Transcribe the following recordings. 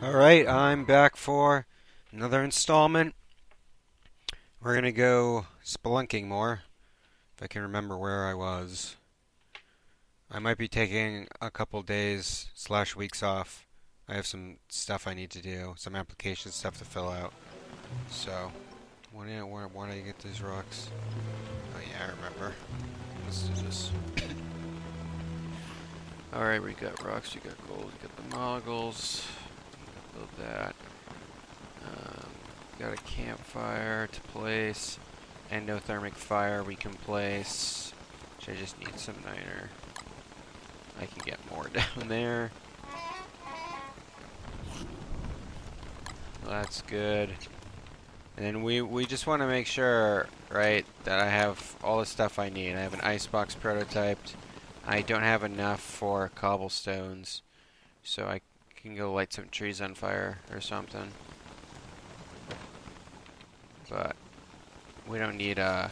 Alright, I'm back for another installment. We're gonna go spelunking more, if I can remember where I was. I might be taking a couple days slash weeks off. I have some stuff I need to do, some application stuff to fill out. So, why do I get these rocks? Oh yeah, I remember. Let's do this. Alright, we got rocks, we got gold, we got the moggles. Build that. Got a campfire to place. Endothermic fire we can place. Which I just need some niter. I can get more down there. Well, that's good. And then we just want to make sure, right, that I have all the stuff I need. I have an icebox prototyped. I don't have enough for cobblestones, so I can go light some trees on fire or something. But we don't need we're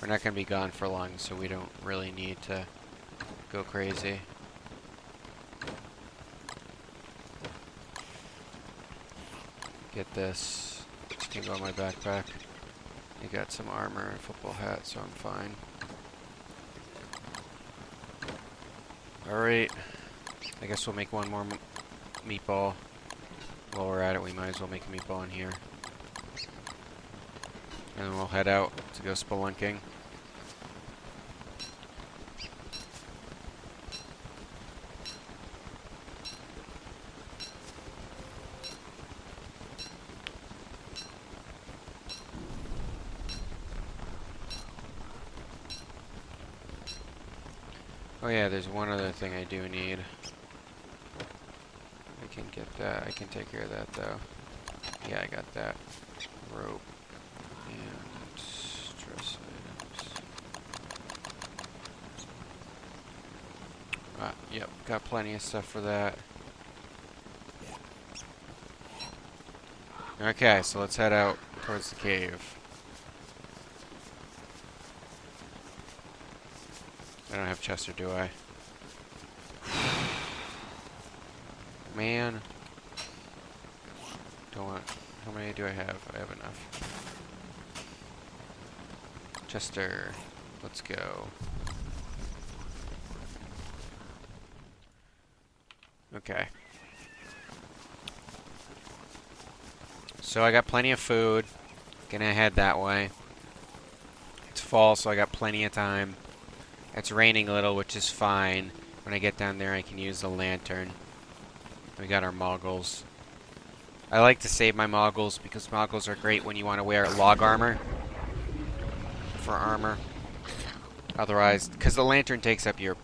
not going to be gone for long, so we don't really need to go crazy. Get this. This can go in my backpack. I got some armor and a football hat, so I'm fine. Alright. I guess we'll make one more meatball. While we're at it, we might as well make a meatball in here. And then we'll head out to go spelunking. Oh yeah, there's one other thing I do need. I can get that. I can take care of that though. Yeah, I got that. Rope. And stress items. Yep, got plenty of stuff for that. Okay, so let's head out towards the cave. I don't have Chester, do I? Man. Don't want... How many do I have? I have enough. Chester, let's go. Okay. So I got plenty of food. Gonna head that way. It's fall, so I got plenty of time. It's raining a little, which is fine. When I get down there, I can use the lantern. We got our moggles. I like to save my moggles because moggles are great when you want to wear log armor for armor. Otherwise, because the lantern takes up your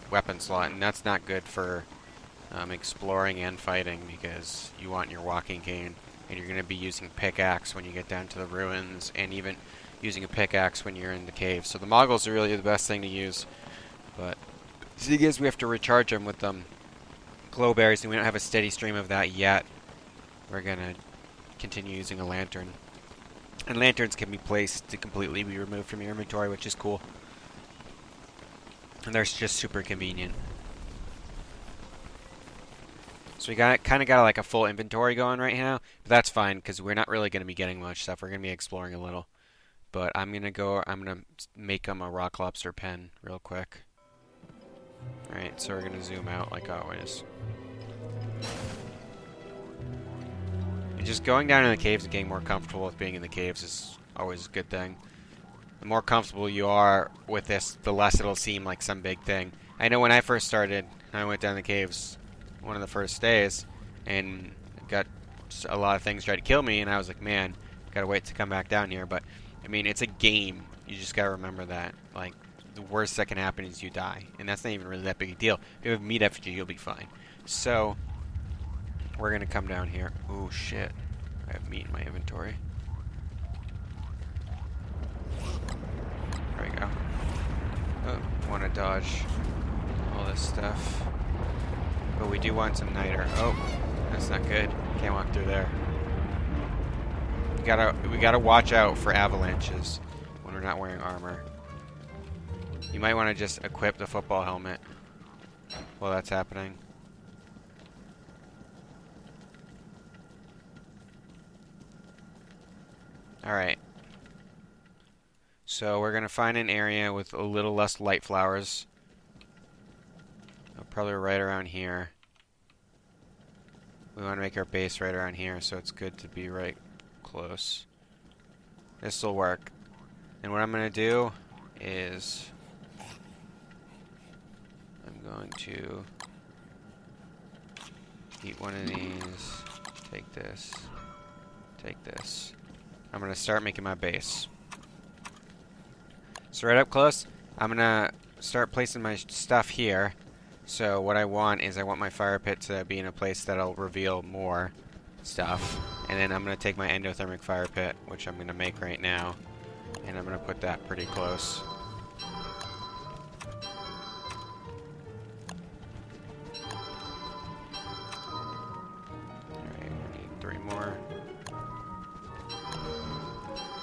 weapon slot, and that's not good for exploring and fighting because you want your walking cane, and you're going to be using pickaxe when you get down to the ruins, and even using a pickaxe when you're in the cave. So the moggles are really the best thing to use. But the thing is, we have to recharge them with glow berries, and we don't have a steady stream of that yet. We're going to continue using a lantern. And lanterns can be placed to completely be removed from your inventory, which is cool. And they're just super convenient. So we kind of got like a full inventory going right now, but that's fine because we're not really going to be getting much stuff. We're going to be exploring a little. But I'm going to make them a rock lobster pen real quick. Alright, so we're going to zoom out like always. And just going down in the caves and getting more comfortable with being in the caves is always a good thing. The more comfortable you are with this, the less it'll seem like some big thing. I know when I first started, I went down the caves one of the first days, and got a lot of things tried to kill me, and I was like, man, gotta wait to come back down here. But, I mean, it's a game. You just gotta remember that. Like, the worst that can happen is you die, and that's not even really that big a deal. If you have meat effigy, you'll be fine. So, we're gonna come down here. Oh, shit. I have meat in my inventory. There we go. Oh, want to dodge all this stuff. But we do want some niter. Oh, that's not good. Can't walk through there. We gotta watch out for avalanches when we're not wearing armor. You might want to just equip the football helmet while that's happening. Alright. So we're going to find an area with a little less light flowers. Probably right around here. We want to make our base right around here, so it's good to be right close. This will work. And what I'm going to do is I'm going to eat one of these, take this, take this. I'm going to start making my base. So right up close, I'm going to start placing my stuff here. So what I want is I want my fire pit to be in a place that'll reveal more stuff. And then I'm going to take my endothermic fire pit, which I'm going to make right now, and I'm going to put that pretty close. Alright, I need 3 more.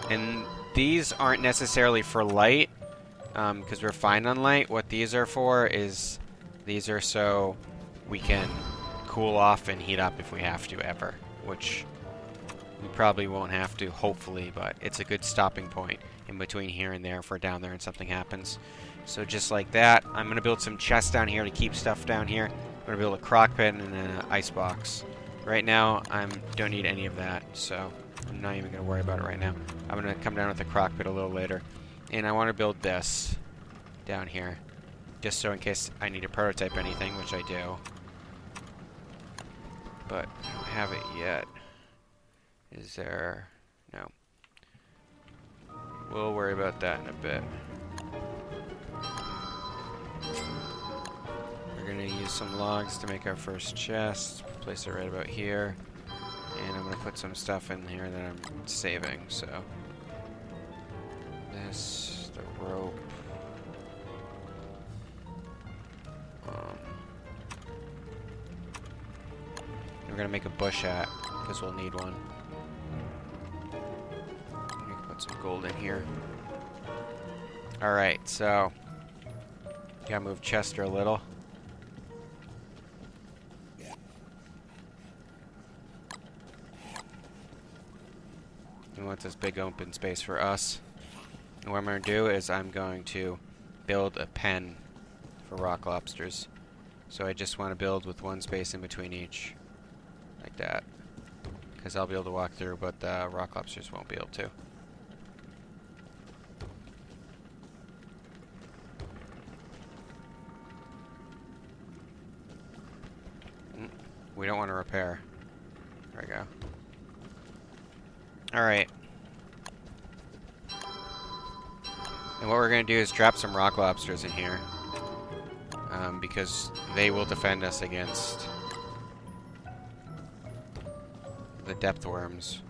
And these aren't necessarily for light, because we're fine on light. What these are for is these are so we can cool off and heat up if we have to ever, which we probably won't have to, hopefully, but it's a good stopping point in between here and there if we're down there and something happens. So just like that, I'm going to build some chests down here to keep stuff down here. I'm going to build a crock pit and an ice box. Right now, I don't need any of that, so I'm not even going to worry about it right now. I'm going to come down with the crock pit a little later. And I want to build this down here, just so in case I need to prototype anything, which I do. But I don't have it yet. Is there? No. We'll worry about that in a bit. We're going to use some logs to make our first chest. Place it right about here. And I'm going to put some stuff in here that I'm saving, so. This, the rope. We're going to make a bush hat, because we'll need one. Put some gold in here. Alright, so gotta move Chester a little. We want this big open space for us. And what I'm going to do is I'm going to build a pen for rock lobsters. So I just want to build with one space in between each. Like that. Because I'll be able to walk through, but the rock lobsters won't be able to. We don't want to repair. There we go. Alright. And what we're going to do is drop some rock lobsters in here. Because they will defend us against the depth worms.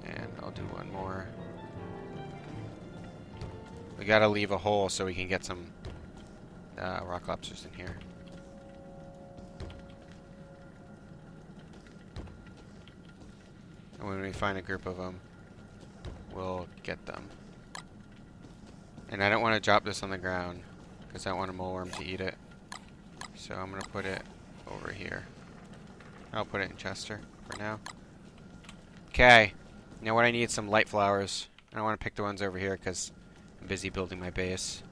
And I'll do one more. We gotta leave a hole so we can get some rock lobsters in here. And when we find a group of them, we'll get them. And I don't want to drop this on the ground, because I don't want a moleworm to eat it. So I'm going to put it over here. I'll put it in Chester for now. Okay. Now what I need is some light flowers. I don't want to pick the ones over here, because I'm busy building my base.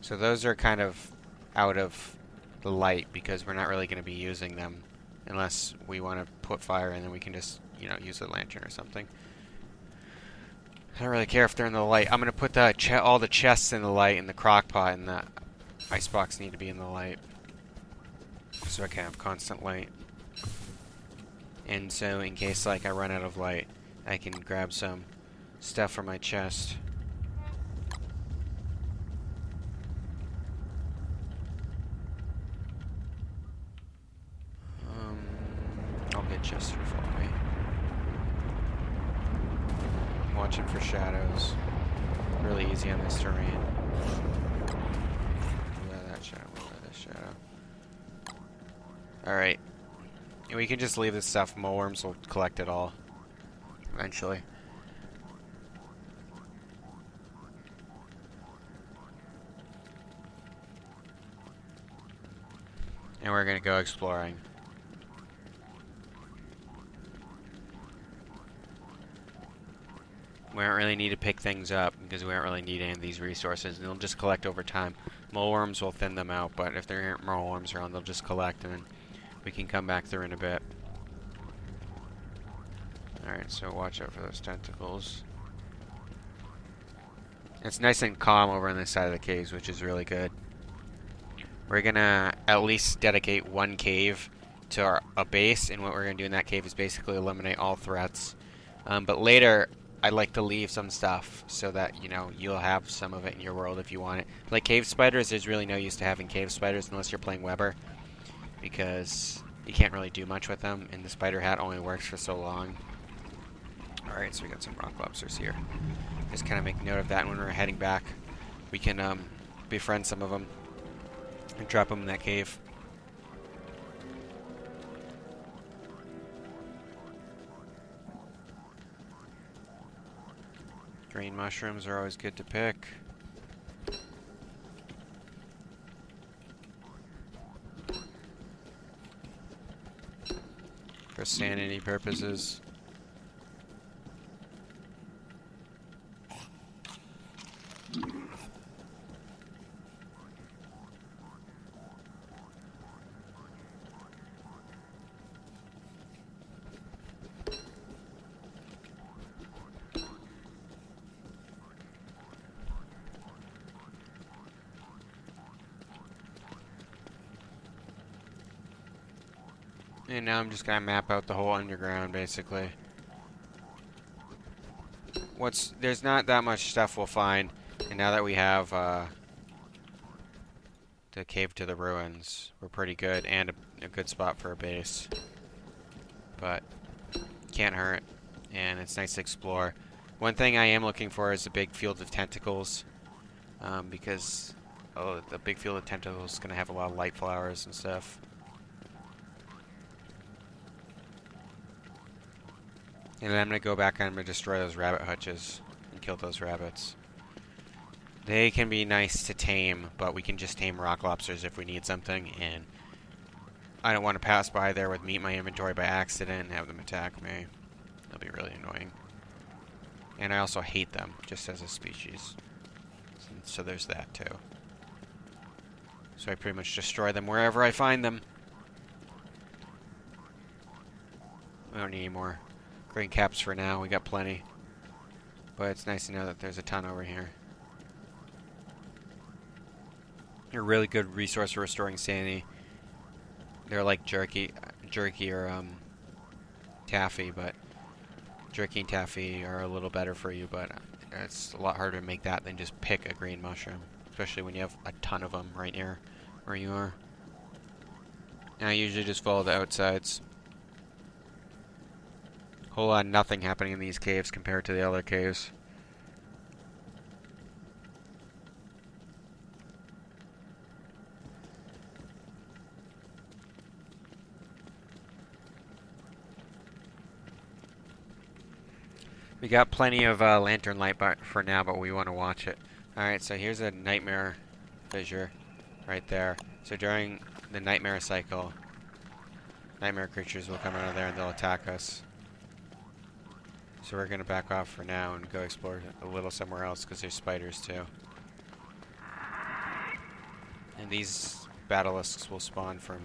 So those are kind of out of the light, because we're not really going to be using them unless we want to put fire in, and we can just, you know, use a lantern or something. I don't really care if they're in the light. I'm going to put the all the chests in the light, and the crock pot and the icebox need to be in the light, so I can have constant light. And so in case like I run out of light, I can grab some stuff from my chest. I'll get Chester for me. I'm watching for shadows. Really easy on this terrain. Where that shadow? Where this shadow? Alright. And we can just leave this stuff. Moleworms will collect it all. Eventually. And we're gonna go exploring. We don't really need to pick things up because we don't really need any of these resources. They'll just collect over time. Moleworms will thin them out, but if there aren't moleworms around, they'll just collect, and then we can come back through in a bit. Alright, so watch out for those tentacles. It's nice and calm over on this side of the caves, which is really good. We're gonna at least dedicate one cave to a base, and what we're gonna do in that cave is basically eliminate all threats. But later, I'd like to leave some stuff so that, you know, you'll have some of it in your world if you want it. Like cave spiders, there's really no use to having cave spiders unless you're playing Weber, because you can't really do much with them, and the spider hat only works for so long. Alright, so we got some rock lobsters here. Just kind of make note of that when we're heading back. We can befriend some of them and drop them in that cave. Green mushrooms are always good to pick. For sanity purposes. And now I'm just gonna map out the whole underground, basically. There's not that much stuff we'll find, and now that we have the cave to the ruins, we're pretty good, and a good spot for a base. But can't hurt, and it's nice to explore. One thing I am looking for is a big field of tentacles, because the big field of tentacles is gonna have a lot of light flowers and stuff. And then I'm going to go back and I'm going to destroy those rabbit hutches and kill those rabbits. They can be nice to tame, but we can just tame rock lobsters if we need something, and I don't want to pass by there with meat in my inventory by accident and have them attack me. That'll be really annoying. And I also hate them, just as a species. So there's that, too. So I pretty much destroy them wherever I find them. We don't need any more green caps for now, we got plenty. But it's nice to know that there's a ton over here. A really good resource for restoring sanity. They're like jerky or taffy, but jerky and taffy are a little better for you, but it's a lot harder to make that than just pick a green mushroom, especially when you have a ton of them right near where you are. And I usually just follow the outsides. Whole lot of nothing happening in these caves compared to the other caves. We got plenty of lantern light for now, but we want to watch it. Alright, so here's a nightmare fissure right there. So during the nightmare cycle, nightmare creatures will come out of there and they'll attack us. So we're going to back off for now and go explore a little somewhere else because there's spiders too. And these basilisks will spawn from...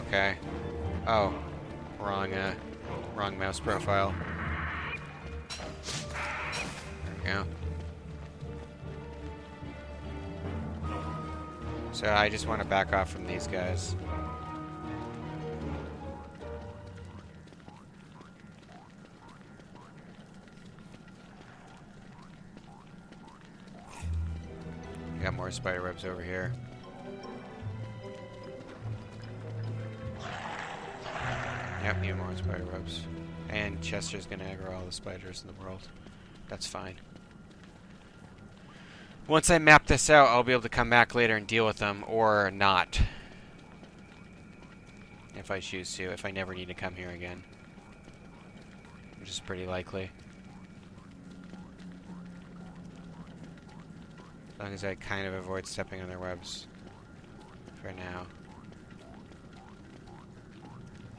Okay. Oh. Wrong mouse profile. There we go. So I just want to back off from these guys. Got more spider webs over here. Yep, need more spider webs. And Chester's gonna aggro all the spiders in the world. That's fine. Once I map this out, I'll be able to come back later and deal with them, or not. If I choose to, if I never need to come here again. Which is pretty likely. long as I kind of avoid stepping on their webs for now.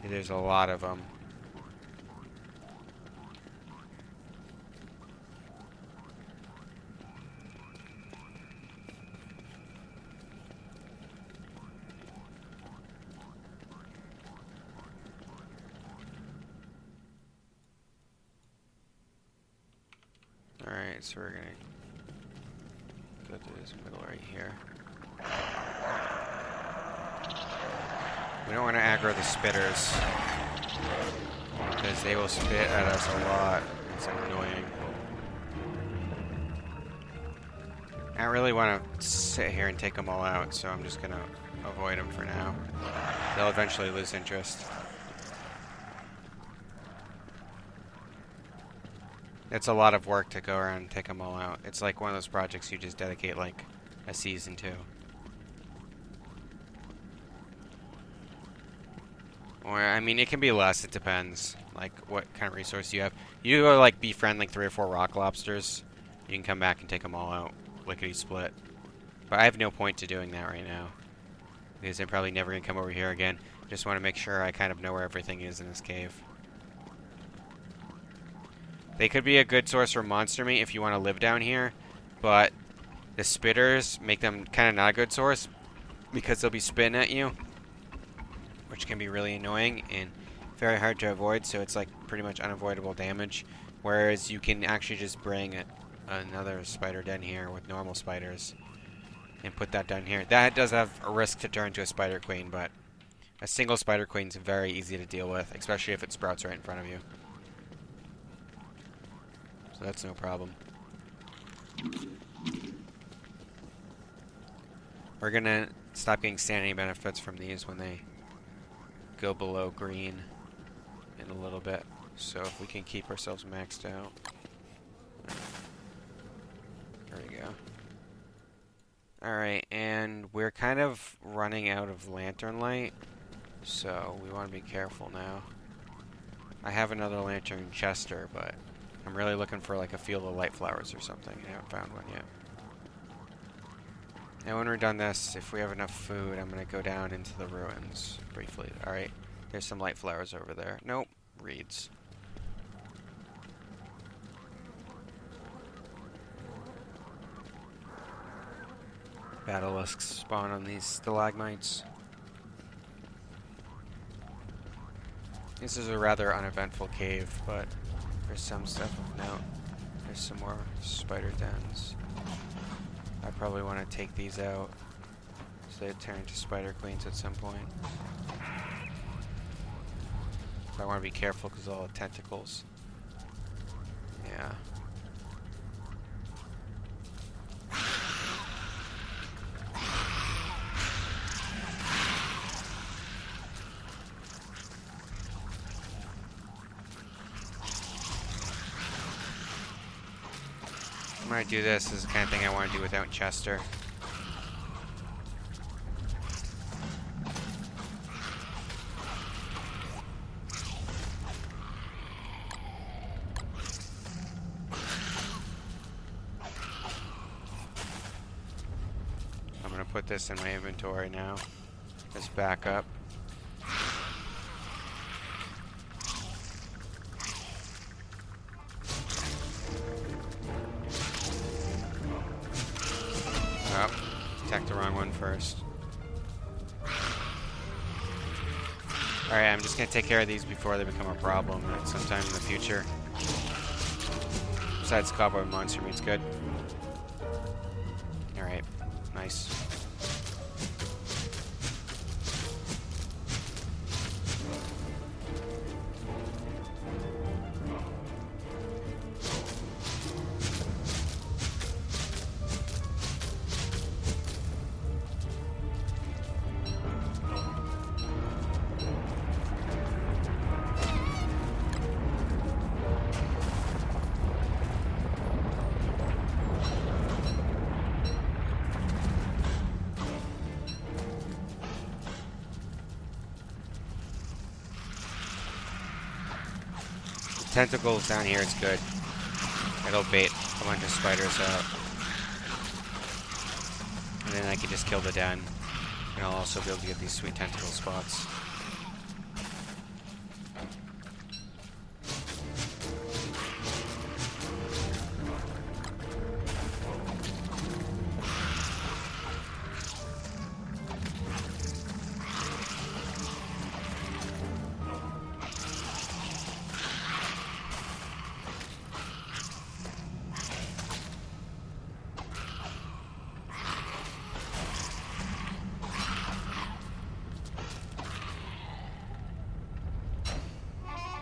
There's a lot of them. Alright, so we're gonna go through this middle right here. We don't want to aggro the spitters, because they will spit at us a lot. It's annoying. I don't really want to sit here and take them all out, so I'm just going to avoid them for now. They'll eventually lose interest. It's a lot of work to go around and take them all out. It's like one of those projects you just dedicate like a season to. Or, I mean, it can be less. It depends, like, what kind of resource you have. You go, like, befriend, like, 3 or 4 rock lobsters. You can come back and take them all out, lickety-split. But I have no point to doing that right now, because I'm probably never going to come over here again. Just want to make sure I kind of know where everything is in this cave. They could be a good source for monster meat if you want to live down here, but the spitters make them kind of not a good source, because they'll be spitting at you, which can be really annoying and very hard to avoid, so it's like pretty much unavoidable damage. Whereas you can actually just bring another spider den here with normal spiders and put that down here. That does have a risk to turn into a spider queen, but a single spider queen is very easy to deal with, especially if it sprouts right in front of you. So that's no problem. We're gonna stop getting sanity benefits from these when they go below green in a little bit. So if we can keep ourselves maxed out. There we go. Alright, and we're kind of running out of lantern light, so we want to be careful now. I have another lantern Chester, but I'm really looking for like a field of light flowers or something. I haven't found one yet. Now when we're done this, if we have enough food, I'm going to go down into the ruins briefly. Alright, there's some light flowers over there. Nope, reeds. Basilisks spawn on these stalagmites. This is a rather uneventful cave, but there's some stuff of note. There's some more spider dens. I probably want to take these out so they turn into spider queens at some point. But I want to be careful because of all the tentacles. Yeah. I'm going to do this. This is the kind of thing I want to do without Chester. I'm going to put this in my inventory now as backup. Attack the wrong one first. Alright, I'm just going to take care of these before they become a problem sometime in the future. Besides, cowboy monster meat's good. Alright, nice. Tentacles down here is good. It'll bait a bunch of spiders out. then I can just kill the den. And I'll also be able to get these sweet tentacle spots.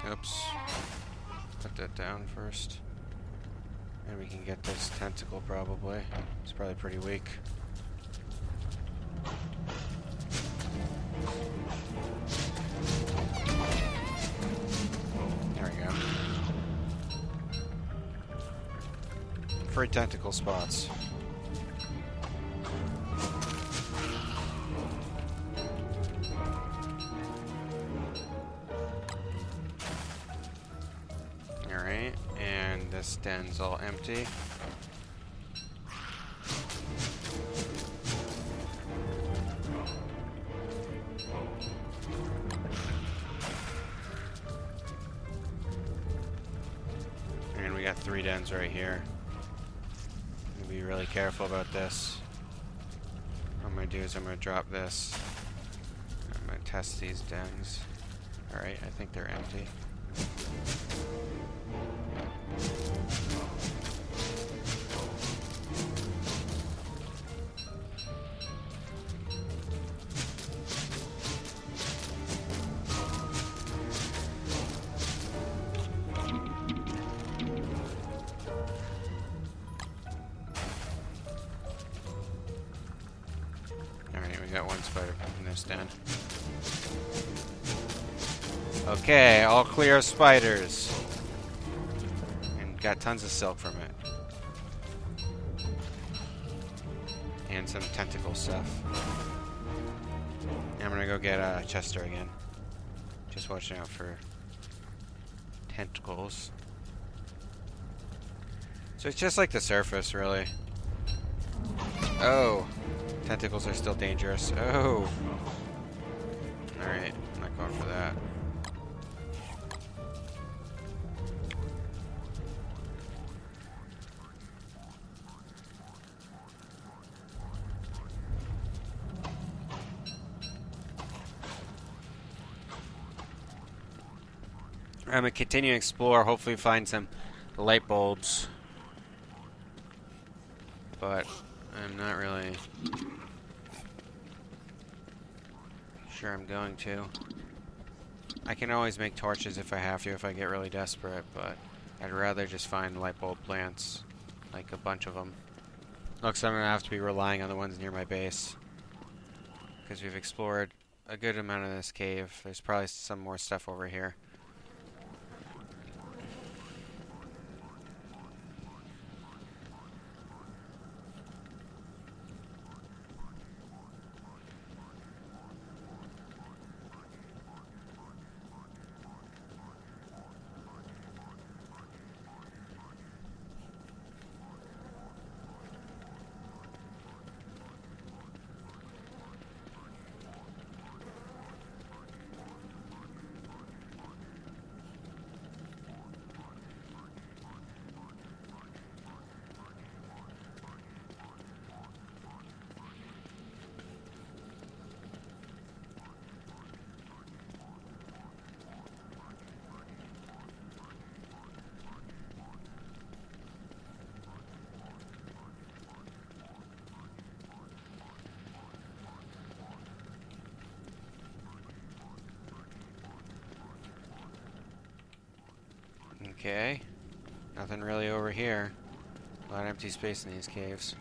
Oops. Put that down first. And we can get this tentacle probably. It's probably pretty weak. There we go. Free tentacle spots. Alright, and this den's all empty. And we got 3 dens right here. I'm gonna be really careful about this. What I'm gonna do is I'm gonna drop this. I'm gonna test these dens. Alright, I think they're empty. Alright, we got 1 spider in this den. Okay, all clear of spiders. And got tons of silk from it. And some tentacle stuff. And I'm gonna go get Chester again. Just watching out for tentacles. So it's just like the surface, really. Oh! Tentacles are still dangerous. Oh! Alright, I'm not going for that. I'm gonna continue to explore, hopefully find some light bulbs. But I'm not really sure I'm going to. I can always make torches if I have to, if I get really desperate, but I'd rather just find light bulb plants, like a bunch of them. Looks like I'm gonna have to be relying on the ones near my base, because we've explored a good amount of this cave. There's probably some more stuff over here. Okay, nothing really over here. A lot of empty space in these caves.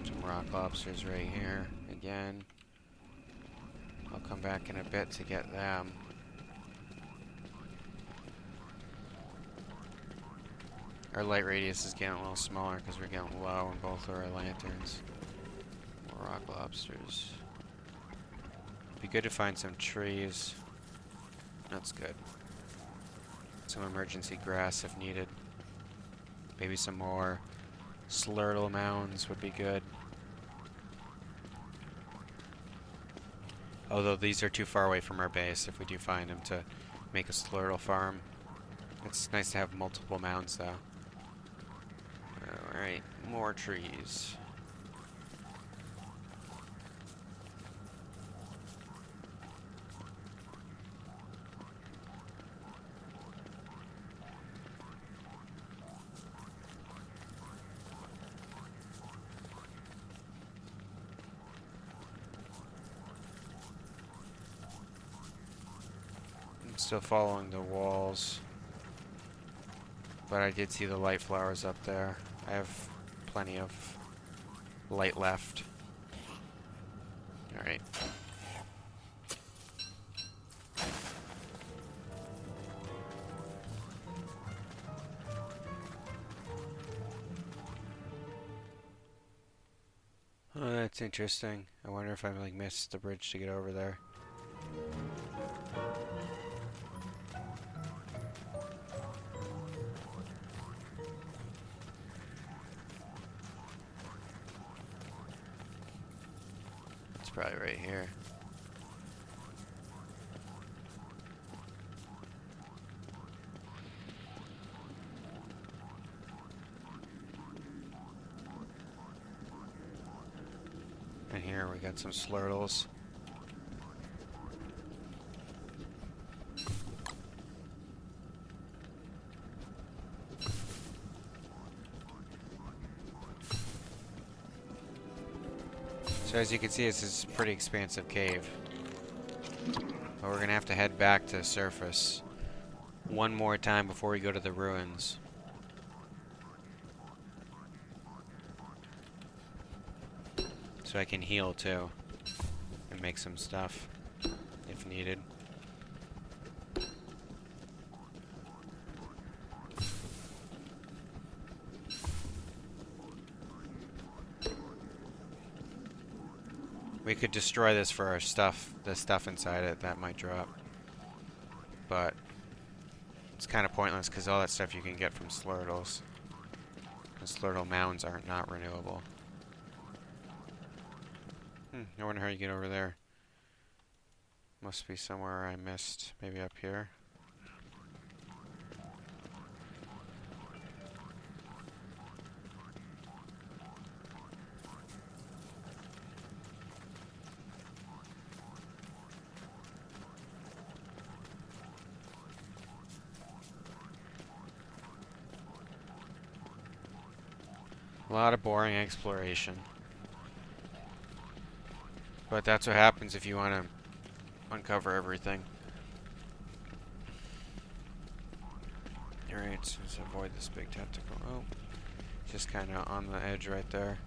Some rock lobsters right here again. I'll come back in a bit to get them. Our light radius is getting a little smaller because we're getting low on both of our lanterns. More rock lobsters. Be good to find some trees. That's good. Some emergency grass if needed. Maybe some more slurtle mounds would be good. Although these are too far away from our base if we do find them to make a slurtle farm. It's nice to have multiple mounds though. Alright, more trees. Still following the walls, but I did see the light flowers up there. I have plenty of light left. Alright. Oh, that's interesting. I wonder if I like missed the bridge to get over there. Probably right here. And here we got some slurtles. So as you can see, this is a pretty expansive cave. But we're gonna have to head back to the surface one more time before we go to the ruins. So I can heal too, and make some stuff if needed. We could destroy this for our stuff, the stuff inside it, that might drop. But it's kind of pointless because all that stuff you can get from slurtles. And slurtle mounds aren't not renewable. I wonder how you get over there. Must be somewhere I missed. Maybe up here. A lot of boring exploration. But that's what happens if you want to uncover everything. Alright, so let's avoid this big tentacle. Oh, just kind of on the edge right there.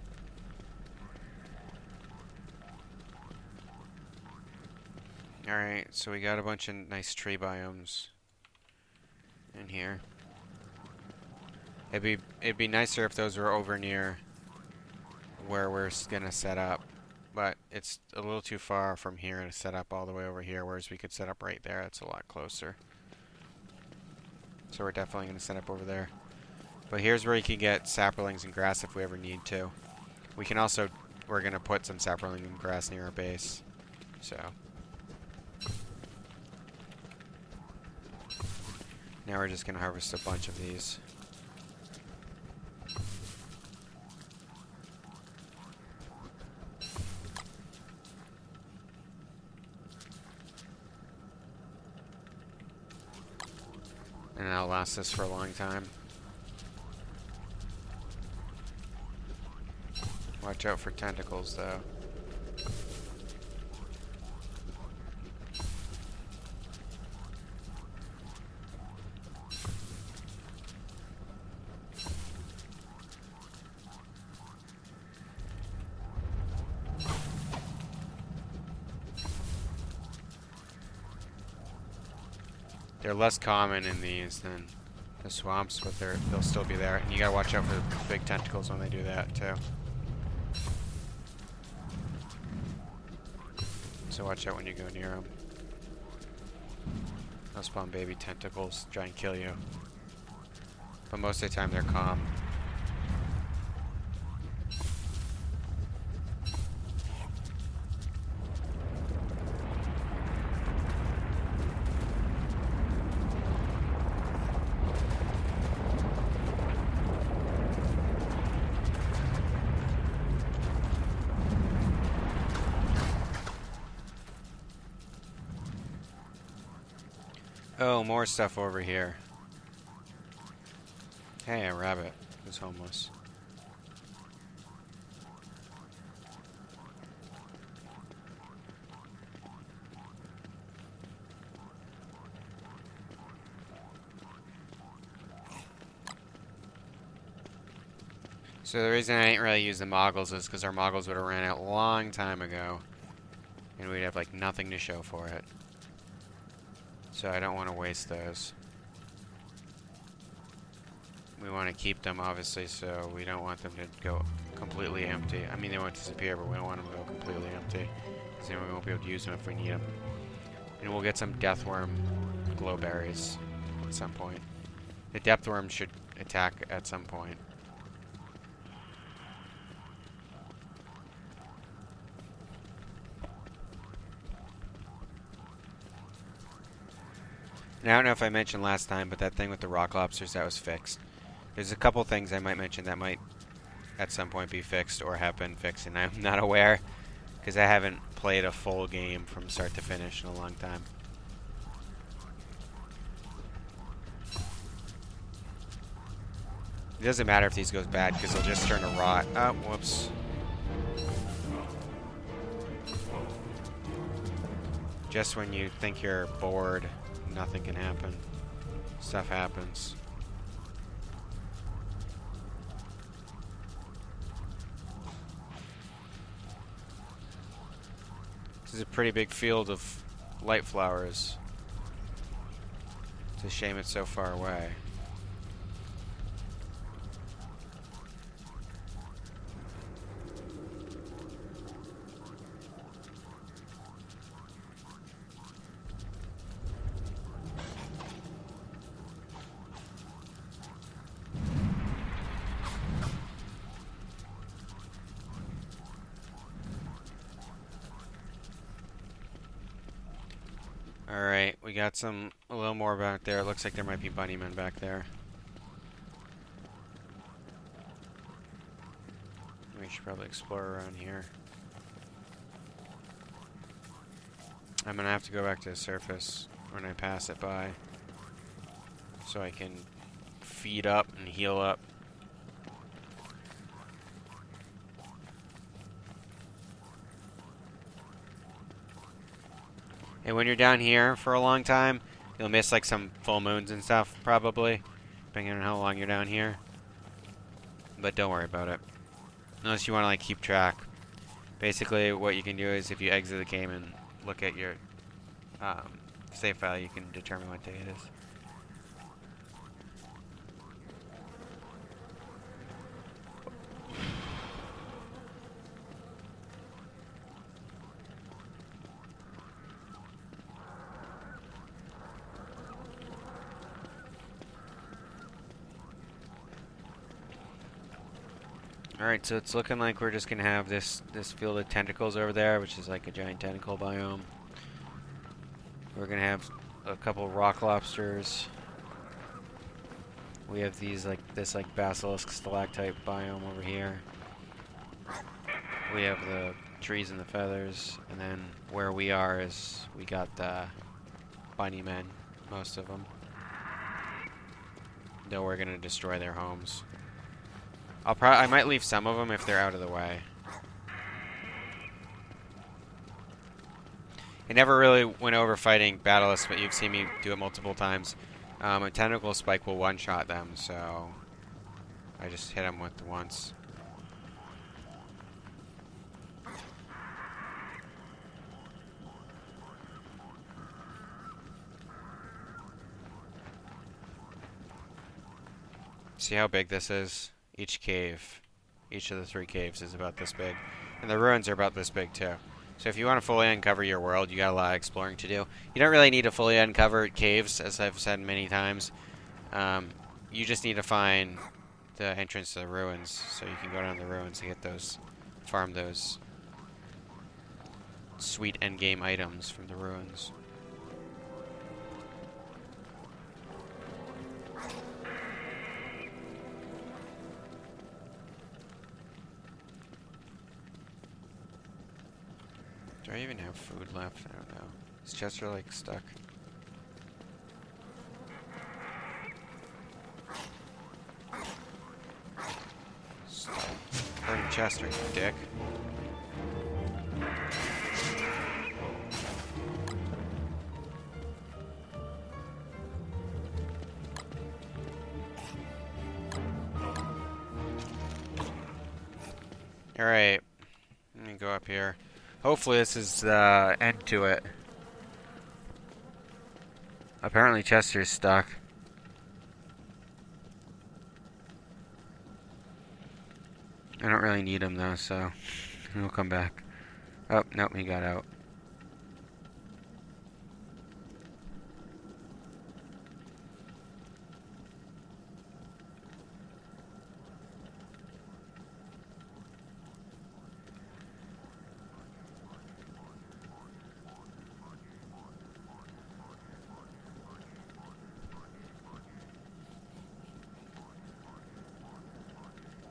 Alright, so we got a bunch of nice tree biomes in here. It'd be nicer if those were over near where we're gonna set up, but it's a little too far from here to set up all the way over here, whereas we could set up right there. It's a lot closer. So we're definitely gonna set up over there. But here's where you can get sapperlings and grass if we ever need to. We can also, we're gonna put some sapperling and grass near our base. So now we're just gonna harvest a bunch of these. And that'll last us for a long time. Watch out for tentacles, though. They're less common in these than the swamps, but they'll still be there. And you gotta watch out for the big tentacles when they do that, too. So watch out when you go near them. They'll spawn baby tentacles, try and kill you. But most of the time they're calm. Oh, more stuff over here. Hey, a rabbit who's homeless. So the reason I didn't really use the moggles is because our moggles would have ran out a long time ago. And we'd have like nothing to show for it. So I don't want to waste those. We want to keep them, obviously, so we don't want them to go completely empty. I mean, they won't disappear, but we don't want them to go completely empty. Because then we won't be able to use them if we need them. And we'll get some deathworm glowberries at some point. The deathworm should attack at some point. And I don't know if I mentioned last time, but that thing with the rock lobsters, that was fixed. There's a couple things I might mention that might at some point be fixed or have been fixed, and I'm not aware because I haven't played a full game from start to finish in a long time. It doesn't matter if these goes bad because they'll just turn to rot. Oh, whoops. Just when you think you're bored, nothing can happen. Stuff happens. This is a pretty big field of light flowers. It's a shame it's so far away. Alright, we got a little more back there. It looks like there might be bunnymen back there. We should probably explore around here. I'm gonna have to go back to the surface when I pass it by, so I can feed up and heal up. And when you're down here for a long time, you'll miss like some full moons and stuff, probably, depending on how long you're down here. But don't worry about it, unless you want to like keep track. Basically, what you can do is if you exit the game and look at your save file, you can determine what day it is. Alright, so it's looking like we're just going to have this field of tentacles over there, which is like a giant tentacle biome. We're going to have a couple rock lobsters. We have these this basilisk stalactite biome over here. We have the trees and the feathers, and then where we are is we got the bunnymen, most of them. Though we're going to destroy their homes. I might leave some of them if they're out of the way. I never really went over fighting Battalists, but you've seen me do it multiple times. A tentacle spike will one-shot them, so I just hit them with once. See how big this is? Each cave, each of the 3 caves is about this big. And the ruins are about this big too. So if you want to fully uncover your world, you got a lot of exploring to do. You don't really need to fully uncover caves, as I've said many times. You just need to find the entrance to the ruins, so you can go down the ruins and get those, farm those sweet endgame items from the ruins. Do I even have food left? I don't know. Is Chester like stuck? Stop hurting Chester, you dick. Alright. Let me go up here. Hopefully this is the end to it. Apparently Chester's stuck. I don't really need him though, so he'll come back. Oh, nope, he got out.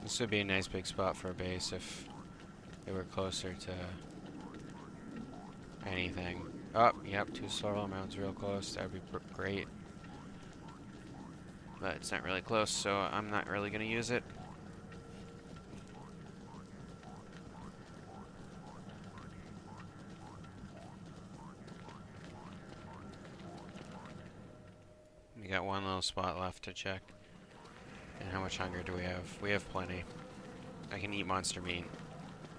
This would be a nice big spot for a base if they were closer to anything. Oh, yep, 2 solar mounds real close. That would be great. But it's not really close, so I'm not really going to use it. We got one little spot left to check. And how much hunger do we have? We have plenty. I can eat monster meat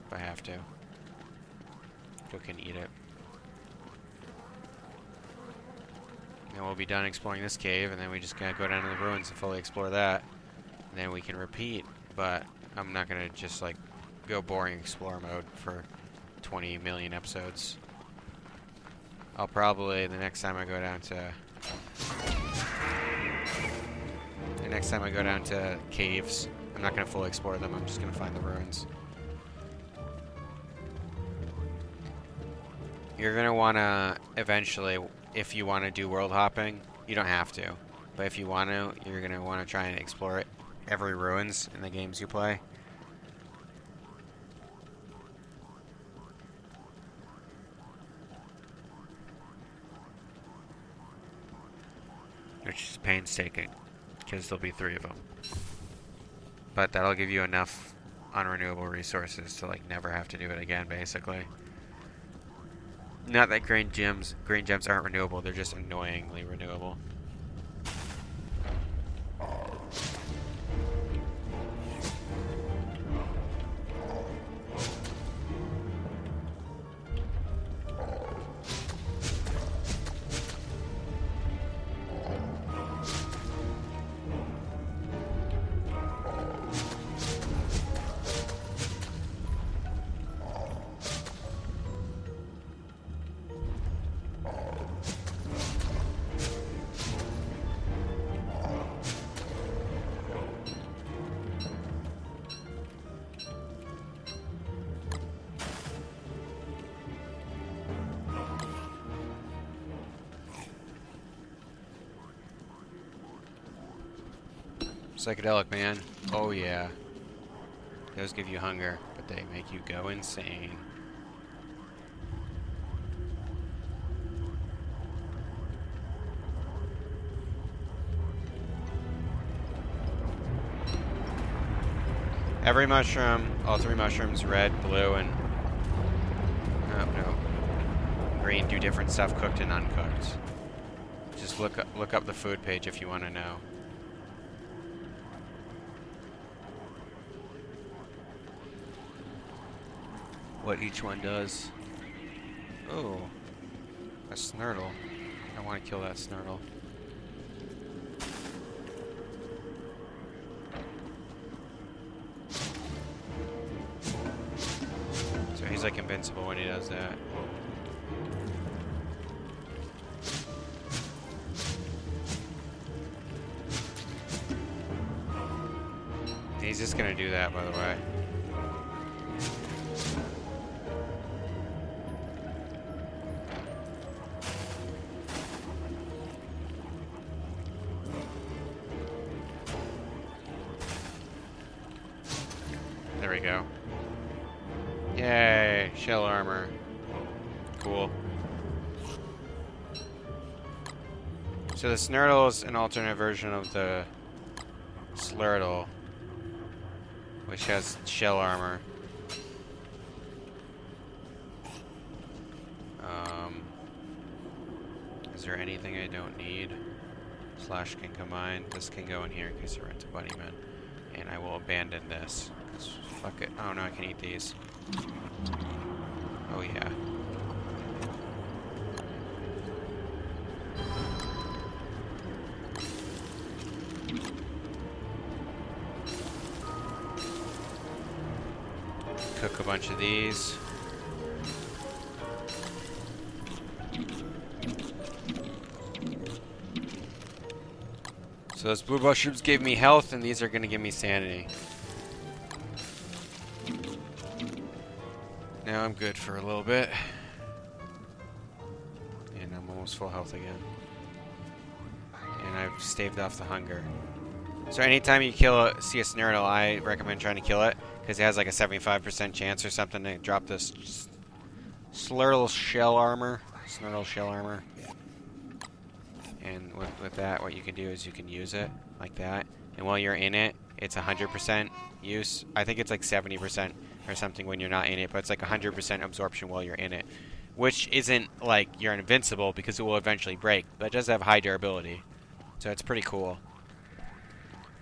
if I have to. Go can eat it. And we'll be done exploring this cave, and then we just gotta go down to the ruins and fully explore that. And then we can repeat, but I'm not gonna just like go boring explorer mode for 20 million episodes. I'll probably, the next time I go down to caves, I'm not going to fully explore them, I'm just going to find the ruins. You're going to want to, eventually, if you want to do world hopping, you don't have to. But if you want to, you're going to want to try and explore every ruins in the games you play. Which is painstaking, because there'll be 3 of them. But that'll give you enough unrenewable resources to like never have to do it again, basically. Not that green gems aren't renewable, they're just annoyingly renewable. Psychedelic, man. Oh yeah. Those give you hunger, but they make you go insane. Every mushroom, all 3 mushrooms, red, blue, and no, green, do different stuff, cooked and uncooked. Just look up the food page if you want to know. What each one does. Oh, a snurtle. I want to kill that snurtle. So he's like invincible when he does that. He's just gonna do that, by the way. There we go. Yay, shell armor. Cool. So the Snurtle is an alternate version of the Slurtle, which has shell armor. Is there anything I don't need? Slash can combine. This can go in here in case I run into Bunnyman. And I will abandon this. Fuck it. Oh no, I can eat these. Oh yeah. Cook a bunch of these. So those blue mushrooms gave me health, and these are going to give me sanity. Now I'm good for a little bit. And I'm almost full health again. And I've staved off the hunger. So anytime you see a Snurtle, I recommend trying to kill it, because it has like a 75% chance or something to drop this Slurtle shell armor. Snurtle shell armor. And with that, what you can do is you can use it like that. And while you're in it, it's 100% use. I think it's like 70% or something when you're not in it, but it's like 100% absorption while you're in it. Which isn't like you're invincible, because it will eventually break, but it does have high durability. So it's pretty cool.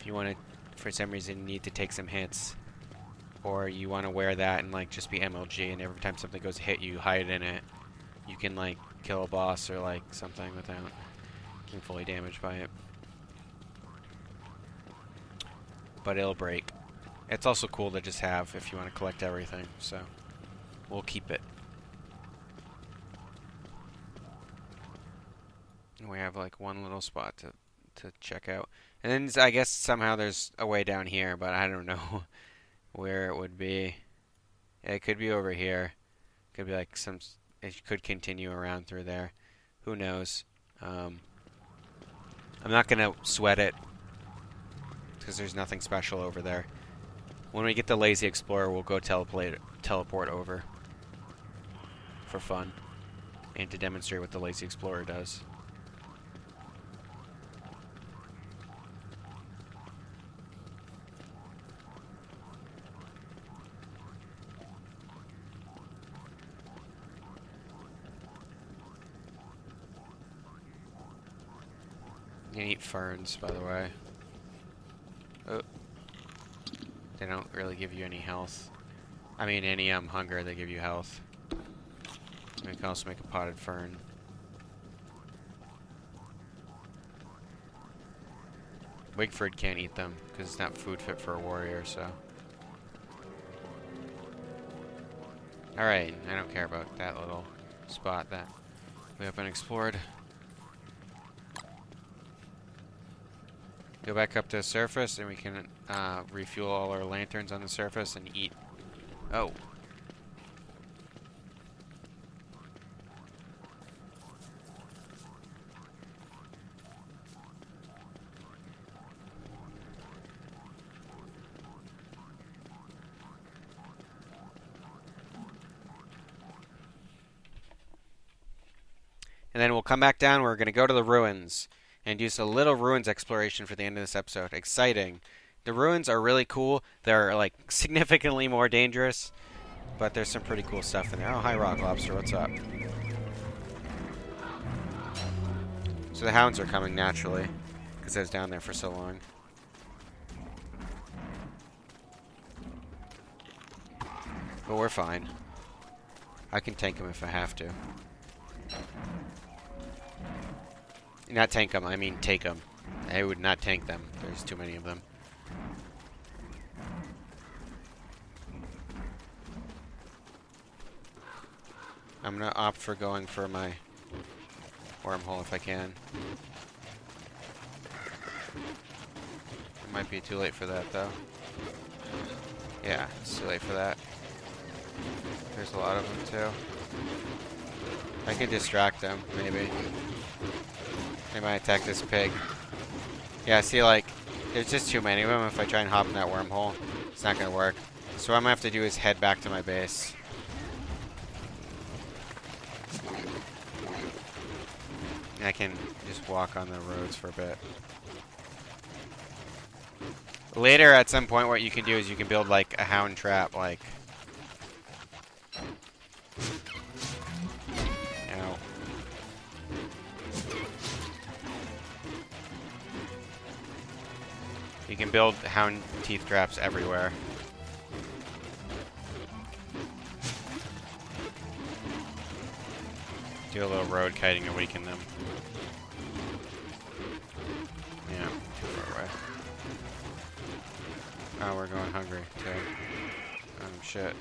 If you want to, for some reason, need to take some hits, or you want to wear that and like just be MLG, and every time something goes to hit you, hide in it, you can like kill a boss or like something without being fully damaged by it. But it'll break. It's also cool to just have if you want to collect everything, so we'll keep it. And we have like one little spot to check out. And then I guess somehow there's a way down here, but I don't know where it would be. It could be over here. Could be like some. It could continue around through there. Who knows? I'm not gonna sweat it because there's nothing special over there. When we get the Lazy Explorer, we'll go teleport over for fun and to demonstrate what the Lazy Explorer does. You can eat ferns, by the way. Oh. They don't really give you any health. I mean, any hunger, they give you health. We can also make a potted fern. Wigford can't eat them, because it's not food fit for a warrior, so. Alright, I don't care about that little spot that we haven't explored. Go back up to the surface, and we can refuel all our lanterns on the surface and eat. Oh. And then we'll come back down. We're going to go to the ruins and do a little ruins exploration for the end of this episode. Exciting. The ruins are really cool. They're like significantly more dangerous, but there's some pretty cool stuff in there. Oh, hi Rock Lobster, what's up? So the hounds are coming naturally, because I was down there for so long. But we're fine. I can tank them if I have to. Not tank them, I mean take them. I would not tank them. There's too many of them. I'm gonna opt for going for my wormhole if I can. It might be too late for that though. Yeah, it's too late for that. There's a lot of them too. I could distract them, maybe. They might attack this pig. Yeah, see, like, there's just too many of them. If I try and hop in that wormhole, it's not gonna work. So what I'm gonna have to do is head back to my base. And I can just walk on the roads for a bit. Later, at some point, what you can do is you can build, like, a hound trap, like... Ow. You can build hound teeth traps everywhere. Do a little road kiting to weaken them. Yeah, too far away. Oh, we're going hungry, too. Shit.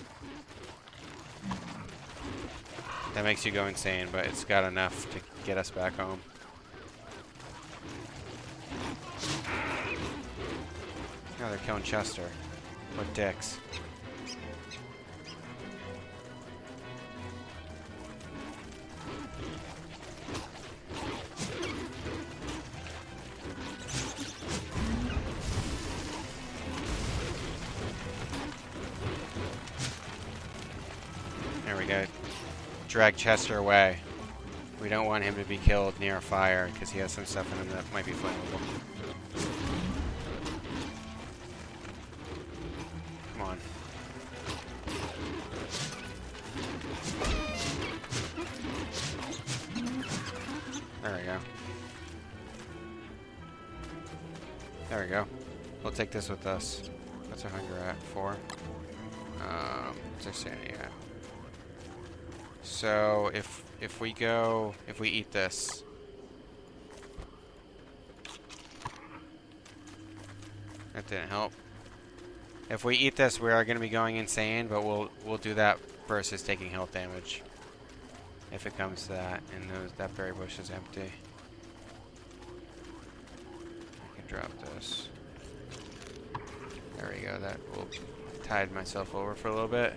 That makes you go insane, but it's got enough to get us back home. Oh, they're killing Chester. What dicks. There we go. Drag Chester away. We don't want him to be killed near a fire because he has some stuff in him that might be flammable. Come on. There we go. There we go. We'll take this with us. What's our hunger at? 4? What's our sanity at? So if we eat this, that didn't help. If we eat this, we are going to be going insane, but we'll do that versus taking health damage if it comes to that. And that berry bush is empty. I can drop this. There we go. That will tide myself over for a little bit.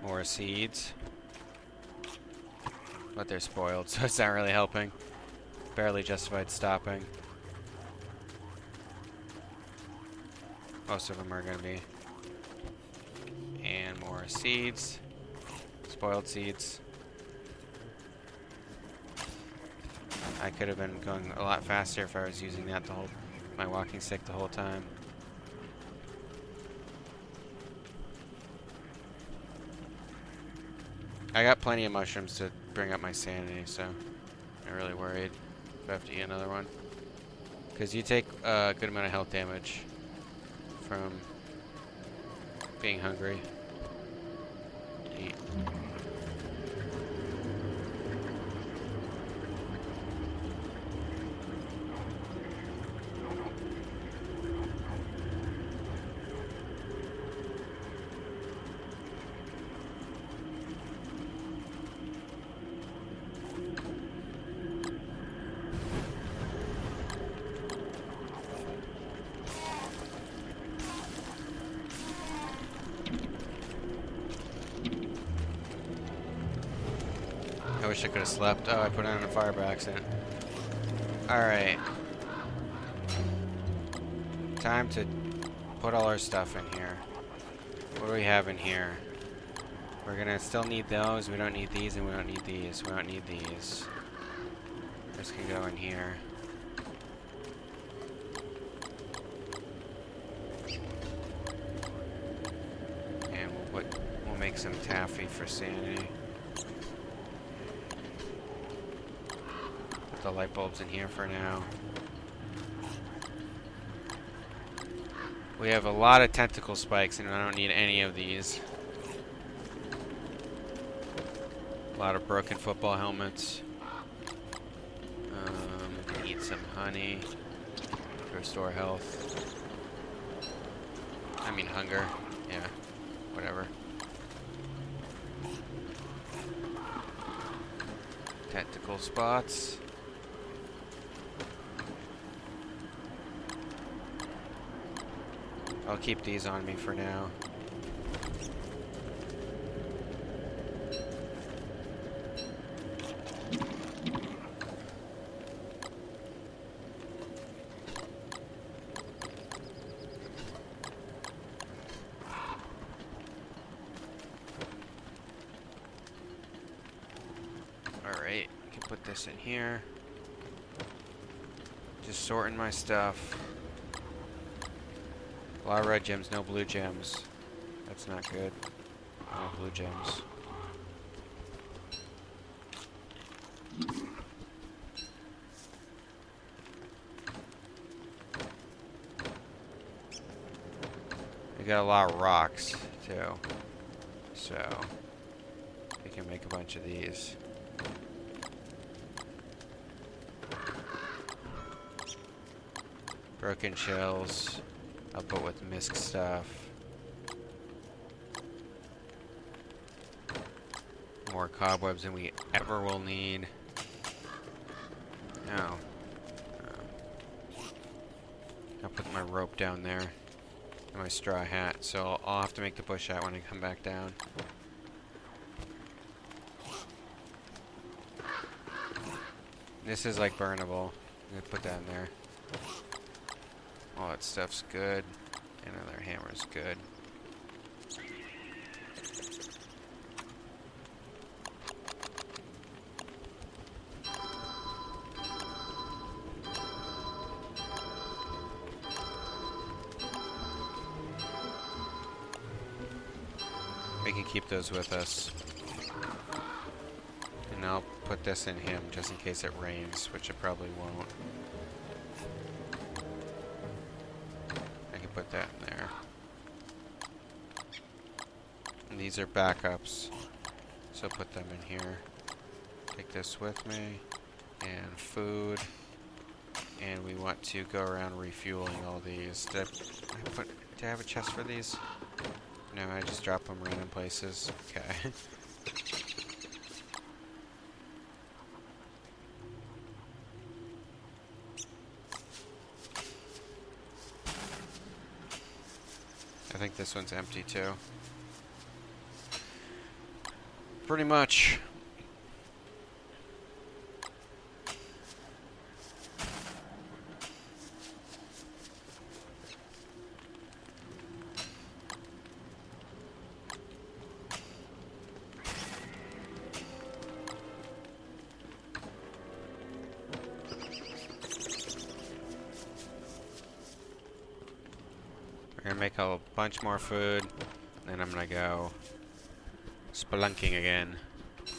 More seeds. But they're spoiled, so it's not really helping. Barely justified stopping. Most of them are going to be. And more seeds. Spoiled seeds. I could have been going a lot faster if I was using that my walking stick the whole time. I got plenty of mushrooms to bring up my sanity, so I'm not really worried if I have to eat another one. Because you take a good amount of health damage from being hungry. Eat. I wish I could have slept. Oh, I put it on a fire by accident. Alright. Time to put all our stuff in here. What do we have in here? We're gonna still need those. We don't need these, and we don't need these. We don't need these. This can go in here. And we'll make some taffy for sanity. The light bulbs in here for now. We have a lot of tentacle spikes and I don't need any of these. A lot of broken football helmets. Need some honey to restore health. I mean hunger. Yeah, whatever. Tactical spots. I'll keep these on me for now. Alright, I can put this in here. Just sorting my stuff. A lot of red gems, no blue gems. That's not good. No blue gems. We got a lot of rocks, too. So, we can make a bunch of these. Broken shells. I'll put with misc stuff. More cobwebs than we ever will need. No. I'll put my rope down there. And my straw hat. So I'll have to make the bush hat when I come back down. This is like burnable. I'm gonna put that in there. All that stuff's good. Another hammer's good. We can keep those with us. And I'll put this in him just in case it rains, which it probably won't. Put that in there. And these are backups, so put them in here. Take this with me, and food. And we want to go around refueling all these. Did I have a chest for these? No, I just drop them random places. Okay. I think this one's empty too. Pretty much. We're gonna make a bunch more food, and then I'm gonna go spelunking again.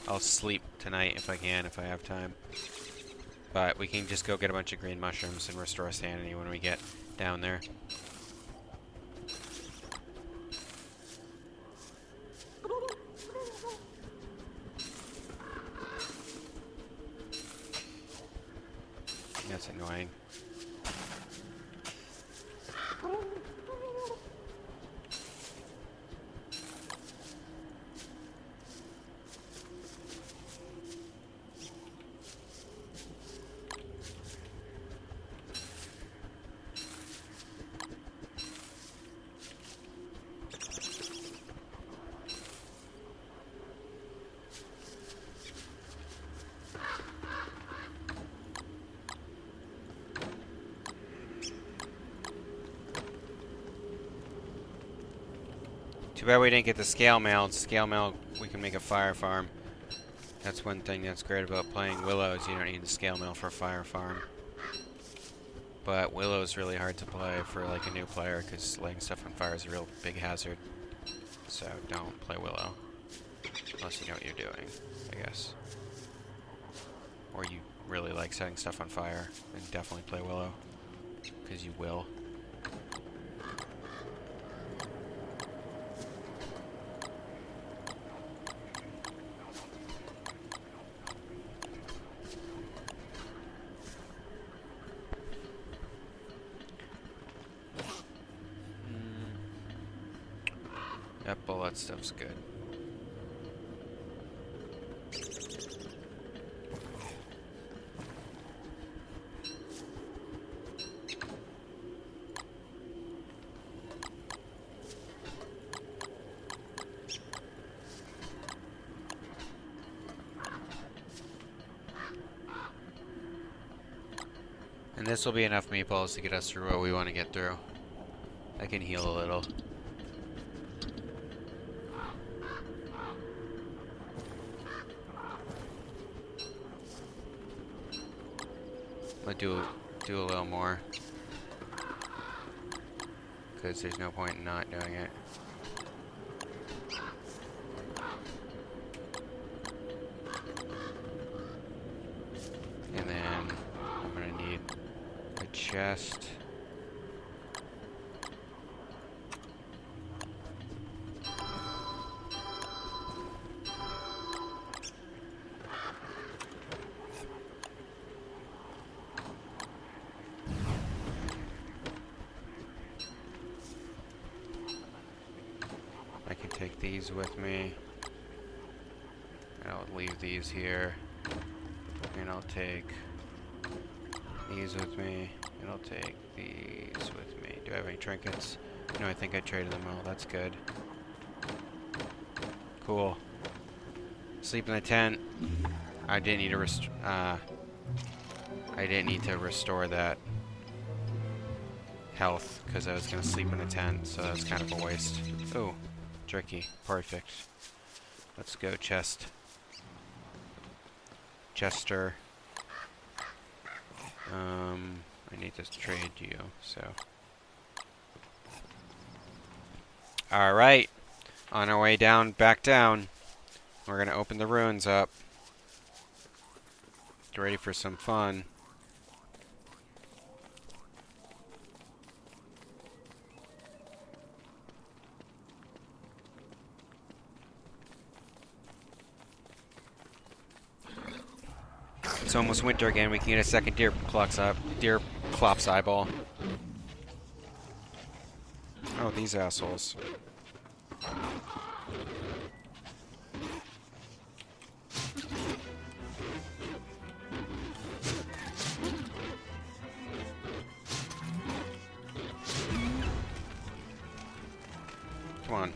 I'll sleep tonight if I can, if I have time. But we can just go get a bunch of green mushrooms and restore sanity when we get down there. That's annoying. Too bad we didn't get the scale mail. Scale mail, we can make a fire farm. That's one thing that's great about playing Willows. You don't need the scale mail for a fire farm. But Willow's really hard to play for like a new player because lighting stuff on fire is a real big hazard. So don't play Willow. Unless you know what you're doing, I guess. Or you really like setting stuff on fire, then definitely play Willow. Because you will. Yep, all that stuff's good. And this will be enough meatballs to get us through what we want to get through. I can heal a little. I'll do a little more. Because there's no point in not doing it. And then I'm gonna need a chest. I can take these with me. And I'll leave these here. And I'll take these with me. And I'll take these with me. Do I have any trinkets? No, I think I traded them all. That's good. Cool. Sleep in the tent. I didn't need to restore that health because I was gonna sleep in a tent, so that's kind of a waste. Oh, jerky. Perfect. Let's go, chest. Chester. I need to trade you, so. Alright. On our way down, back down. We're gonna open the ruins up. Get ready for some fun. It's almost winter again. We can get a second deer clops eyeball. Oh, these assholes. Come on.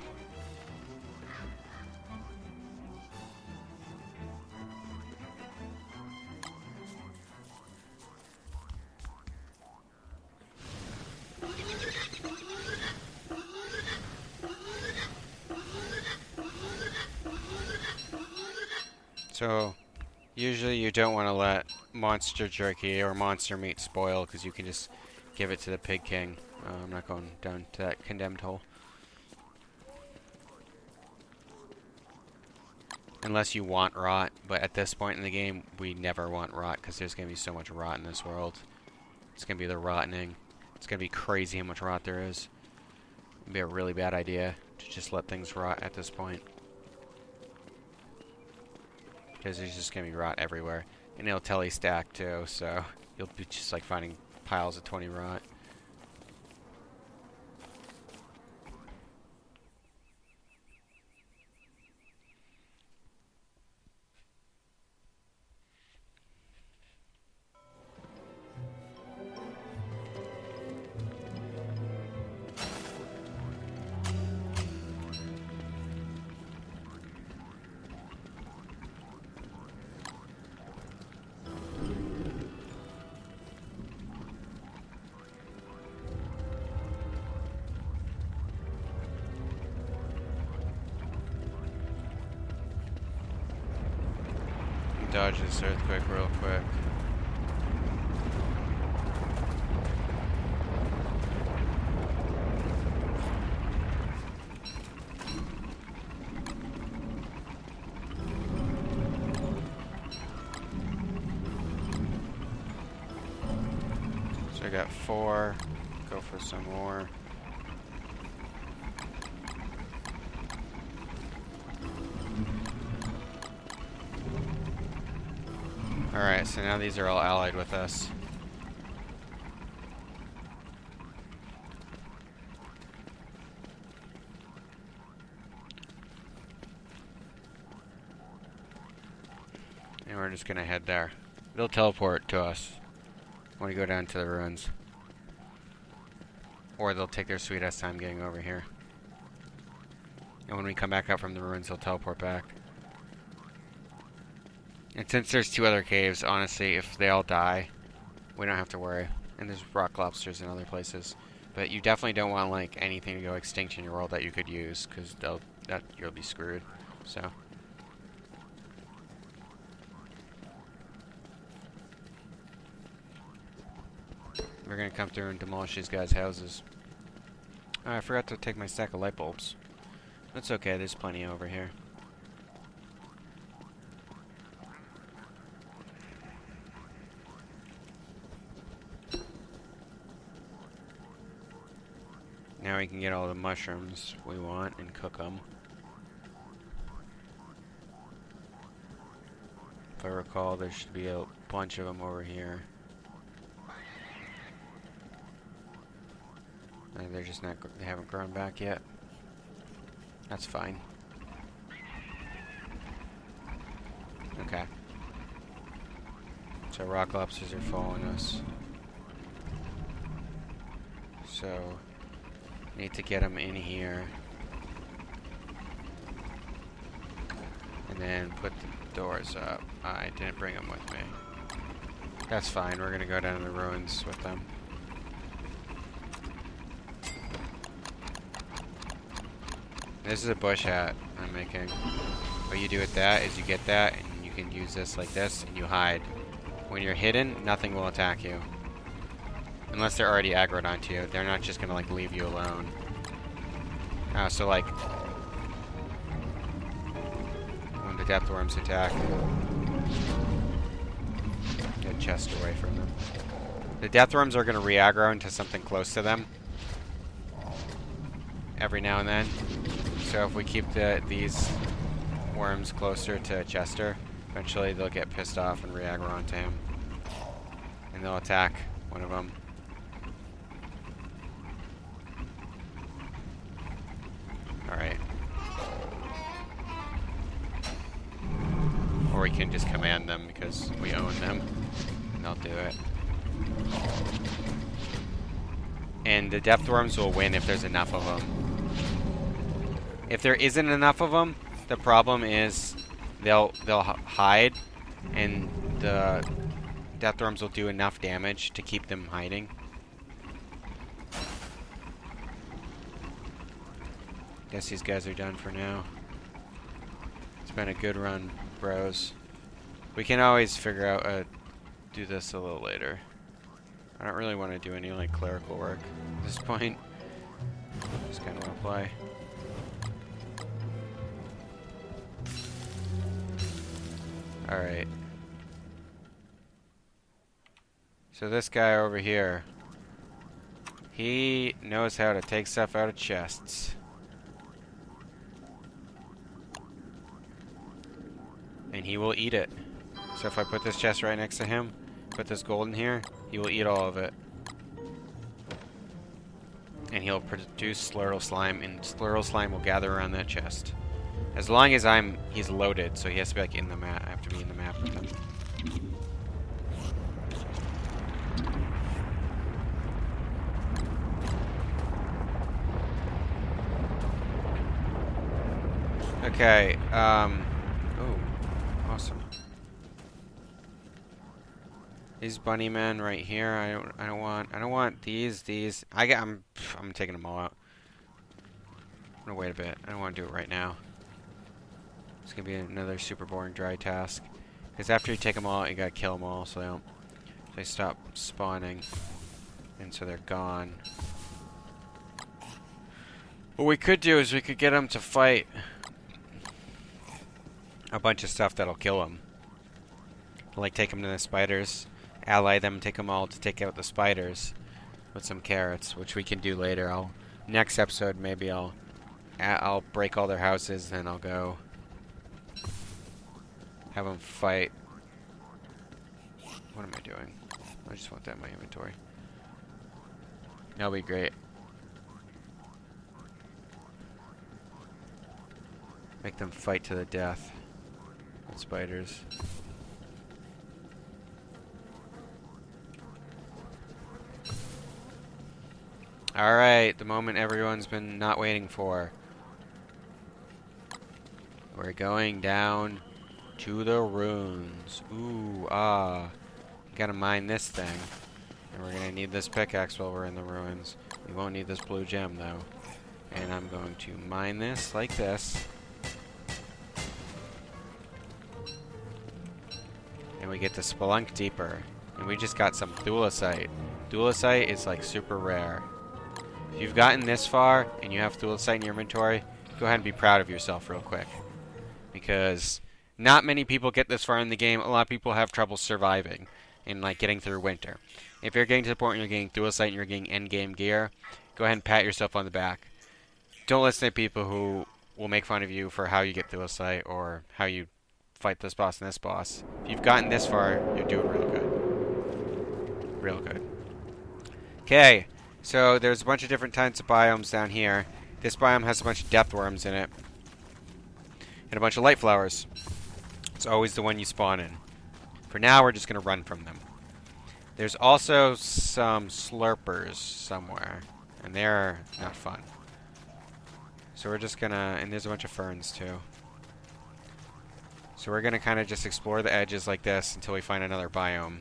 So, usually you don't want to let monster jerky or monster meat spoil because you can just give it to the pig king. I'm not going down to that condemned hole. Unless you want rot, but at this point in the game, we never want rot because there's going to be so much rot in this world. It's going to be the rottening. It's going to be crazy how much rot there is. It'd be a really bad idea to just let things rot at this point. Because there's just going to be rot everywhere. And it'll telestack too, so you'll be just like finding piles of 20 rot. Dodge this earthquake real quick. So I got 4. Go for some more. Alright, so now these are all allied with us. we're just gonna head there. It'll teleport to us when we go down to the ruins. Or they'll take their sweet ass time getting over here. And when we come back up from the ruins, they'll teleport back. And since there's 2 other caves, honestly, if they all die, we don't have to worry. And there's rock lobsters in other places. But you definitely don't want, like, anything to go extinct in your world that you could use, because you'll be screwed. So. We're gonna come through and demolish these guys' houses. Oh, I forgot to take my stack of light bulbs. That's okay, there's plenty over here. Now we can get all the mushrooms we want and cook them. If I recall, there should be a bunch of them over here. They're just not, they haven't grown back yet. That's fine. Okay. So rock lobsters are following us. So, need to get them in here. And then put the doors up. I didn't bring them with me. That's fine, we're gonna go down to the ruins with them. This is a bush hat I'm making. What you do with that is you get that, and you can use this like this, and you hide. When you're hidden, nothing will attack you. Unless they're already aggroed onto you. They're not just gonna, like, leave you alone. So, like, when the depth worms attack, get chest away from them. The death worms are gonna re-aggro into something close to them every now and then. So if we keep these worms closer to Chester, eventually they'll get pissed off and re-aggro onto him. And they'll attack one of them. Alright. Or we can just command them because we own them. And they'll do it. And the depth worms will win if there's enough of them. If there isn't enough of them, the problem is they'll hide, and the death worms will do enough damage to keep them hiding. Guess these guys are done for now. It's been a good run, bros. We can always figure out do this a little later. I don't really want to do any like clerical work at this point. Just kind of want to play. Alright. So this guy over here, he knows how to take stuff out of chests. And he will eat it. So if I put this chest right next to him, put this gold in here, he will eat all of it. And he'll produce Slurtle Slime, and Slurtle Slime will gather around that chest. As long as he's loaded, so he has to be like in the map. I have to be in the map with him. Okay, oh, awesome. These bunny men right here, I don't want these. I'm taking them all out. I'm gonna wait a bit. I don't want to do it right now. It's gonna be another super boring dry task. Because after you take them all out, you gotta kill them all so they stop spawning. And so they're gone. What we could do is we could get them to fight a bunch of stuff that'll kill them. Like take them to the spiders, ally them, take them all to take out the spiders with some carrots, which we can do later. Next episode maybe I'll break all their houses and I'll go have them fight. What am I doing? I just want that in my inventory. That'll be great. Make them fight to the death with spiders. Alright, the moment everyone's been not waiting for. We're going down to the ruins. Ooh, ah. Gotta mine this thing. And we're gonna need this pickaxe while we're in the ruins. We won't need this blue gem, though. And I'm going to mine this like this. And we get to spelunk deeper. And we just got some thulecite. Thulecite is like super rare. If you've gotten this far and you have thulecite in your inventory, go ahead and be proud of yourself real quick. Because not many people get this far in the game. A lot of people have trouble surviving and like getting through winter. If you're getting to the point where you're getting thulecite and you're getting endgame gear, go ahead and pat yourself on the back. Don't listen to people who will make fun of you for how you get thulecite or how you fight this boss and this boss. If you've gotten this far, you're doing real good. Real good. Okay, so there's a bunch of different types of biomes down here. This biome has a bunch of depth worms in it. And a bunch of light flowers. It's always the one you spawn in. For now, we're just going to run from them. There's also some slurpers somewhere. And they're not fun. So we're just going to... And there's a bunch of ferns, too. So we're going to kind of just explore the edges like this until we find another biome.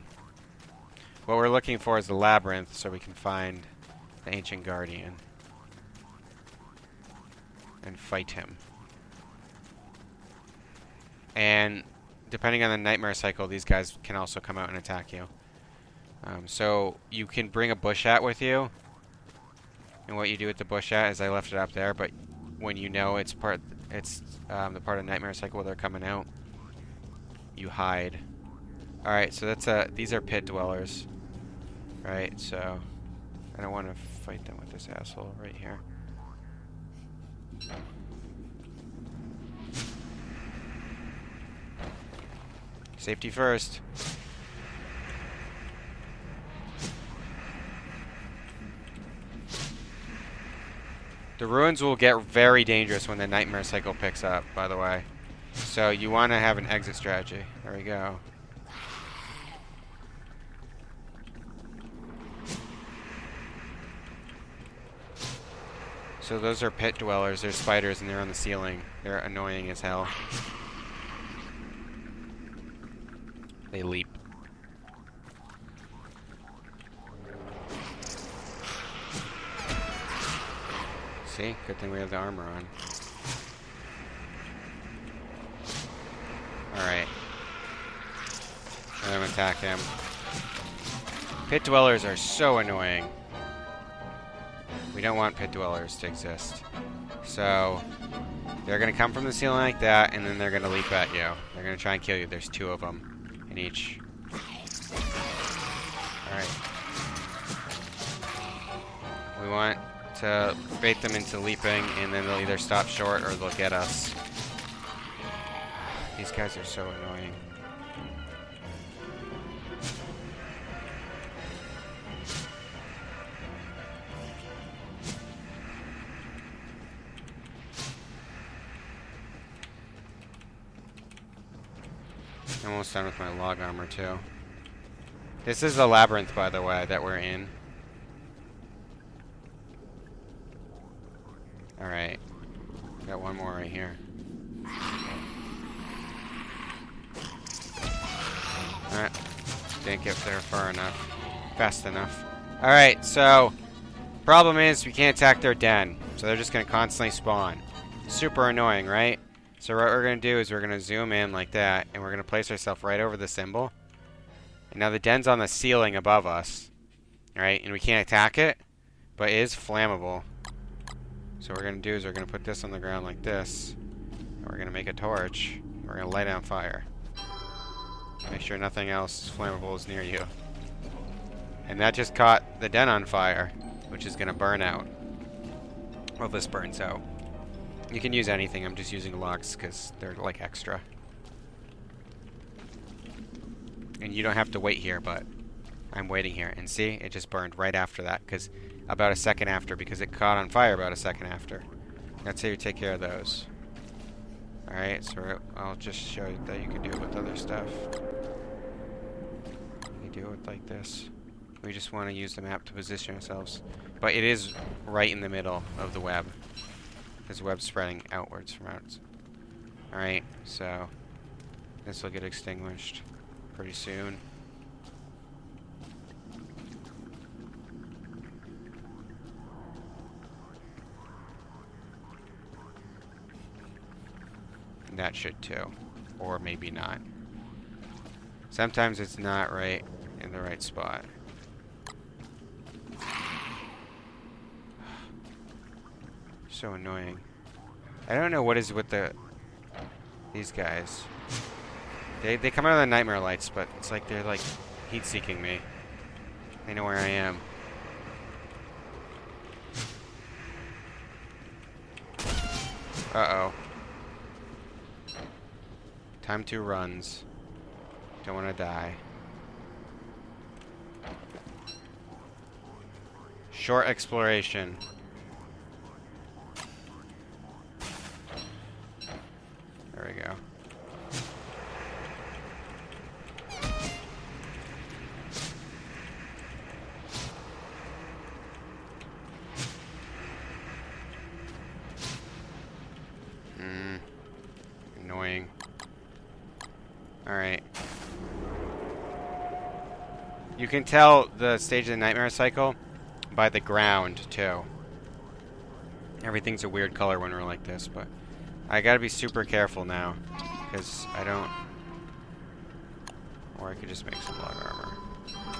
What we're looking for is the labyrinth so we can find the ancient guardian. And fight him. And depending on the nightmare cycle, these guys can also come out and attack you. So you can bring a bush hat with you. And what you do with the bush hat is I left it up there, but when you know it's the part of nightmare cycle where they're coming out, you hide. Alright, so that's these are pit dwellers. Right, so I don't want to fight them with this asshole right here. Safety first. The ruins will get very dangerous when the nightmare cycle picks up, by the way. So you want to have an exit strategy. There we go. So those are pit dwellers. They're spiders and they're on the ceiling. They're annoying as hell. They leap. See? Good thing we have the armor on. Alright. Let him attack him. Pit dwellers are so annoying. We don't want pit dwellers to exist. So, they're going to come from the ceiling like that, and then they're going to leap at you. They're going to try and kill you. There's 2 of them in each. Alright. We want to bait them into leaping, and then they'll either stop short or they'll get us. These guys are so annoying. I'm almost done with my log armor, too. This is the labyrinth, by the way, that we're in. Alright. Got one more right here. Alright. Didn't get there far enough. Fast enough. Alright, so... Problem is, we can't attack their den. So they're just going to constantly spawn. Super annoying, right? So what we're going to do is we're going to zoom in like that, and we're going to place ourselves right over the symbol. And now the den's on the ceiling above us, right? And we can't attack it, but it is flammable. So what we're going to do is we're going to put this on the ground like this, and we're going to make a torch. We're going to light it on fire. Make sure nothing else flammable is near you. And that just caught the den on fire, which is going to burn out. Well, this burns out. You can use anything, I'm just using logs because they're like extra. And you don't have to wait here, but I'm waiting here. And see, it just burned right after that, because about a second after, because it caught on fire about a second after. That's how you take care of those. Alright, so I'll just show you that you can do it with other stuff. You do it like this. We just want to use the map to position ourselves. But it is right in the middle of the web. Because the web's spreading outwards from out. Alright, so this will get extinguished pretty soon. And that should too. Or maybe not. Sometimes it's not right in the right spot. So annoying. I don't know what is with these guys. They come out of the nightmare lights, but it's like they're like heat-seeking me. They know where I am. Uh-oh. Time 2 runs. Don't want to die. Short exploration. There we go. Annoying. Alright. You can tell the stage of the nightmare cycle by the ground, too. Everything's a weird color when we're like this, but I gotta be super careful now, because I don't... Or I could just make some log armor.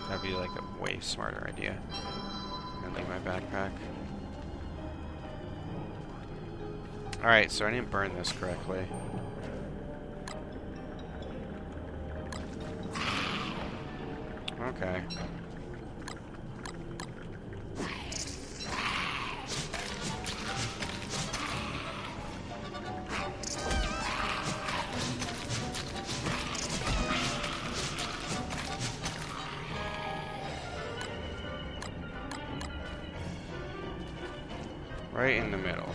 That'd be like a way smarter idea. And leave my backpack. Alright, so I didn't burn this correctly. Okay. Right in the middle.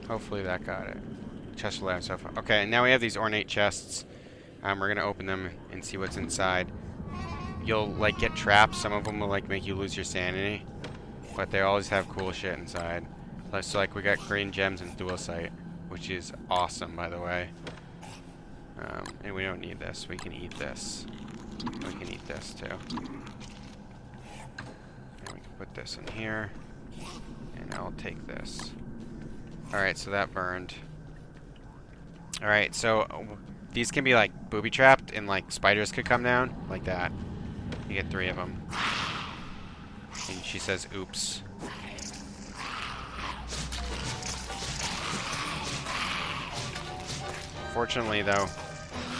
Hopefully that got it. Chest will have stuff. Okay, now we have these ornate chests. We're gonna open them and see what's inside. You'll like get trapped. Some of them will like make you lose your sanity, but they always have cool shit inside. So like we got green gems and dual-sight, which is awesome, by the way. And we don't need this. We can eat this. We can eat this too. And we can put this in here, and I'll take this. All right, so that burned. All right, so these can be like booby trapped, and like spiders could come down like that. You get 3 of them. And she says, "Oops." Fortunately, though,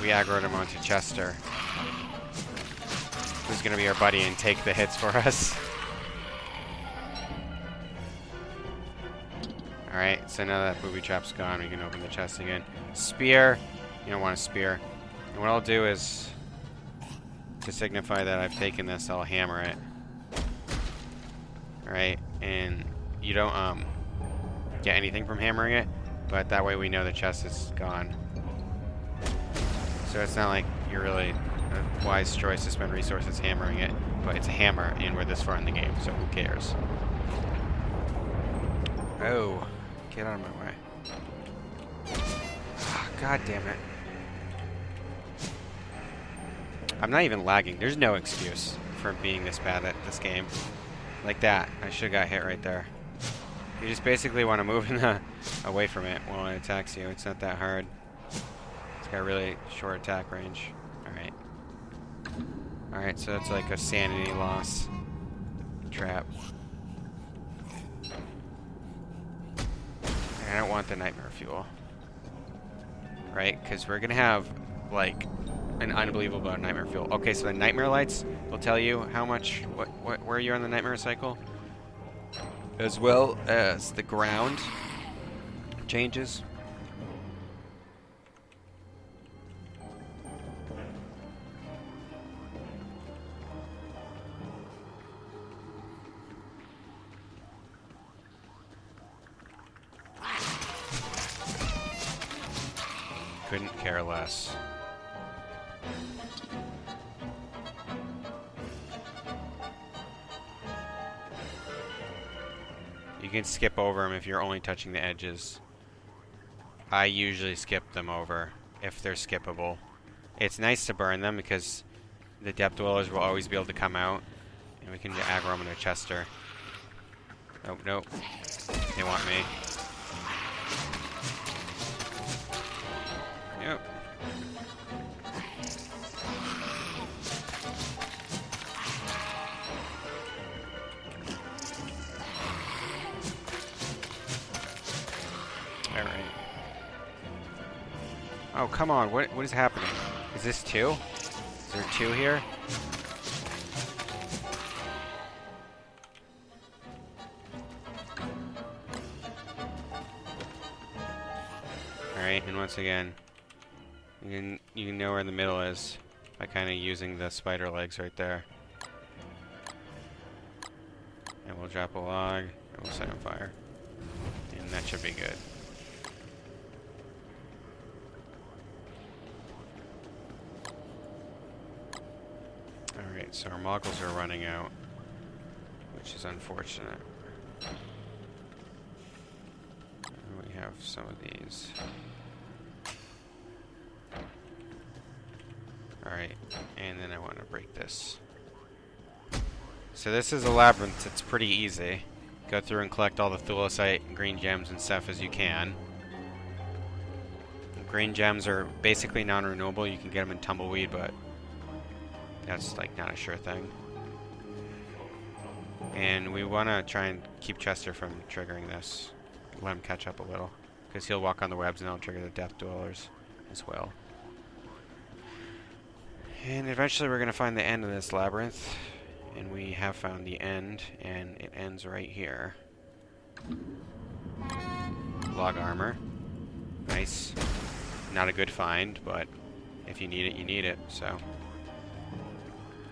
we aggroed him onto Chester, who's gonna be our buddy and take the hits for us. Alright, so now that booby trap's gone, we can open the chest again. Spear. You don't want a spear. And what I'll do is, to signify that I've taken this, I'll hammer it. Alright, and you don't get anything from hammering it, but that way we know the chest is gone. So it's not like you're really a wise choice to spend resources hammering it, but it's a hammer, and we're this far in the game, so who cares? Oh, get out of my way. God damn it. I'm not even lagging. There's no excuse for being this bad at this game. Like that. I should have got hit right there. You just basically want to move away from it while it attacks you. It's not that hard. It's got really short attack range. Alright. Alright, so it's like a sanity loss trap. And I don't want the nightmare fuel. Right? Because we're going to have, like, an unbelievable amount of nightmare fuel. Okay, so the nightmare lights will tell you how much, where you're on the nightmare cycle. As well as the ground changes. Couldn't care less. You can skip over them if you're only touching the edges. I usually skip them over if they're skippable. It's nice to burn them because the depth dwellers will always be able to come out, and we can aggro them in a Chester. Nope, nope. They want me. Yep. Alright. Oh, come on. What is happening? Is this 2? Is there 2 here? Alright, and once again, you can know where the middle is by kind of using the spider legs right there. And we'll drop a log, and we'll set on fire. And that should be good. Alright, so our moggles are running out, which is unfortunate. We have some of these. Alright, and then I want to break this. So this is a labyrinth. It's pretty easy. Go through and collect all the thulecite and green gems and stuff as you can. Green gems are basically non-renewable. You can get them in tumbleweed, but that's like not a sure thing. And we want to try and keep Chester from triggering this. Let him catch up a little, because he'll walk on the webs and it'll trigger the depth dwellers as well. And eventually we're going to find the end of this labyrinth. And we have found the end, and it ends right here. Log armor. Nice. Not a good find, but if you need it, you need it, so.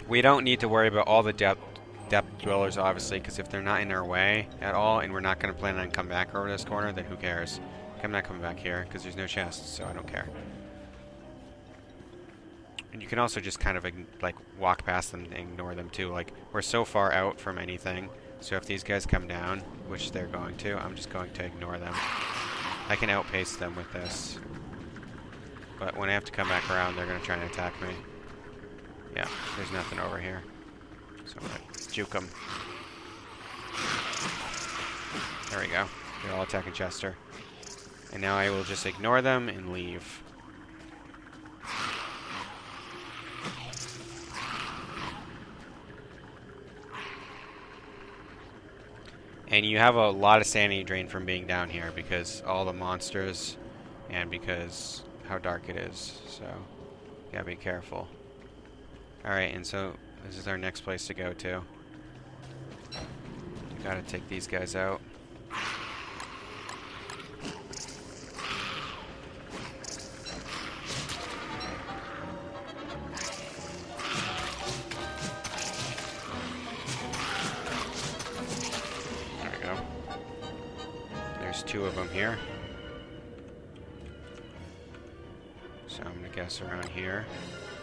We don't need to worry about all the depth dwellers, obviously, because if they're not in our way at all, and we're not going to plan on coming back over this corner, then who cares? I'm not coming back here, because there's no chests, so I don't care. And you can also just kind of like walk past them and ignore them too. Like, we're so far out from anything, so if these guys come down, which they're going to, I'm just going to ignore them. I can outpace them with this. But when I have to come back around, they're going to try and attack me. Yeah, there's nothing over here. So I'm going to juke them. There we go. They're all attacking Chester. And now I will just ignore them and leave. And you have a lot of sanity drain from being down here because all the monsters and because how dark it is. So, you gotta be careful. Alright, and so this is our next place to go to. Gotta take these guys out. Two of them here. So I'm going to guess around here.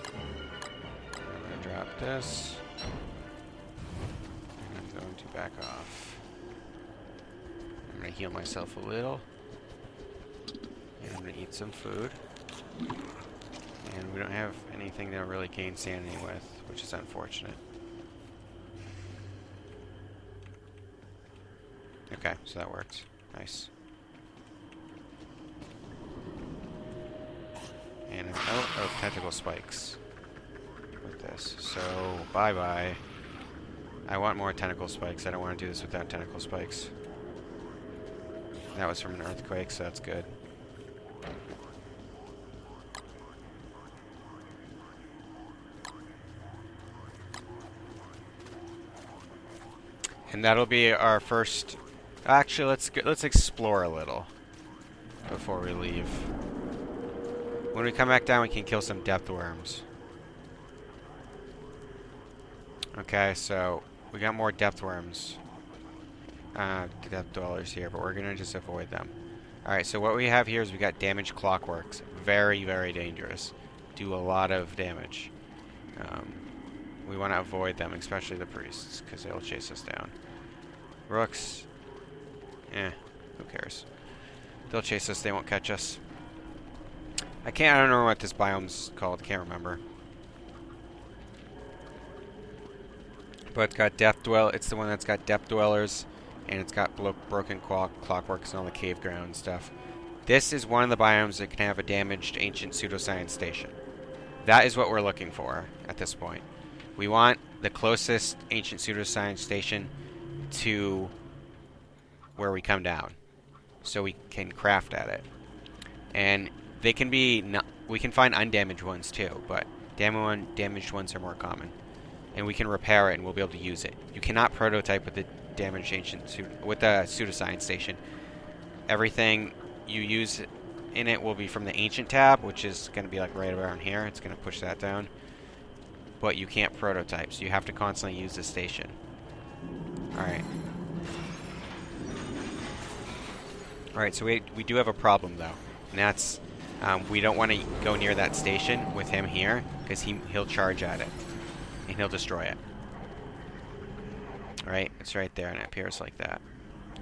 I'm going to drop this. And I'm going to back off. I'm going to heal myself a little. And I'm going to eat some food. And we don't have anything that really gain sanity with, which is unfortunate. Okay, so that works. Nice. And I'm out of tentacle spikes with this. So, bye-bye. I want more tentacle spikes. I don't want to do this without tentacle spikes. That was from an earthquake, so that's good. And that'll be our first... Actually, let's explore a little before we leave. When we come back down, we can kill some depth worms. Okay, so we got more depth worms, depth dwellers here, but we're gonna just avoid them. All right, so what we have here is we got damaged clockworks. Very, very dangerous. Do a lot of damage. We want to avoid them, especially the priests, because they'll chase us down. Rooks. Who cares? They'll chase us, they won't catch us. I don't know what this biome's called, can't remember. But it's got it's the one that's got depth dwellers, and it's got broken clockworks and all the cave ground stuff. This is one of the biomes that can have a damaged ancient pseudoscience station. That is what we're looking for at this point. We want the closest ancient pseudoscience station to where we come down, so we can craft at it. And they can be we can find undamaged ones too, but damaged ones are more common. And we can repair it, and we'll be able to use it. You cannot prototype with the damaged with the pseudoscience station. Everything you use in it will be from the ancient tab, which is going to be like right around here. It's going to push that down. But you can't prototype, so you have to constantly use the station. Alright. Alright, so we do have a problem, though. And that's, we don't want to go near that station with him here, because he'll charge at it. And he'll destroy it. Alright, it's right there, and it appears like that.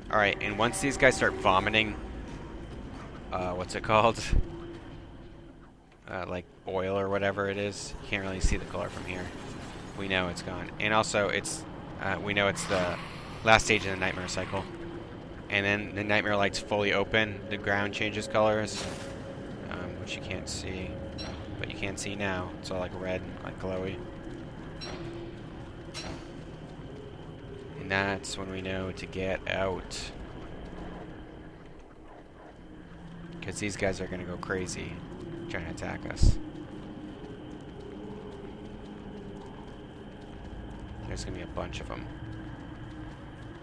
Alright, and once these guys start vomiting, what's it called? Like oil or whatever it is. You can't really see the color from here. We know it's gone. And also, we know it's the last stage of the nightmare cycle. And then the nightmare light's fully open. The ground changes colors, which you can't see. But you can see now. It's all like red, like glowy. And that's when we know to get out. Because these guys are going to go crazy trying to attack us. There's going to be a bunch of them.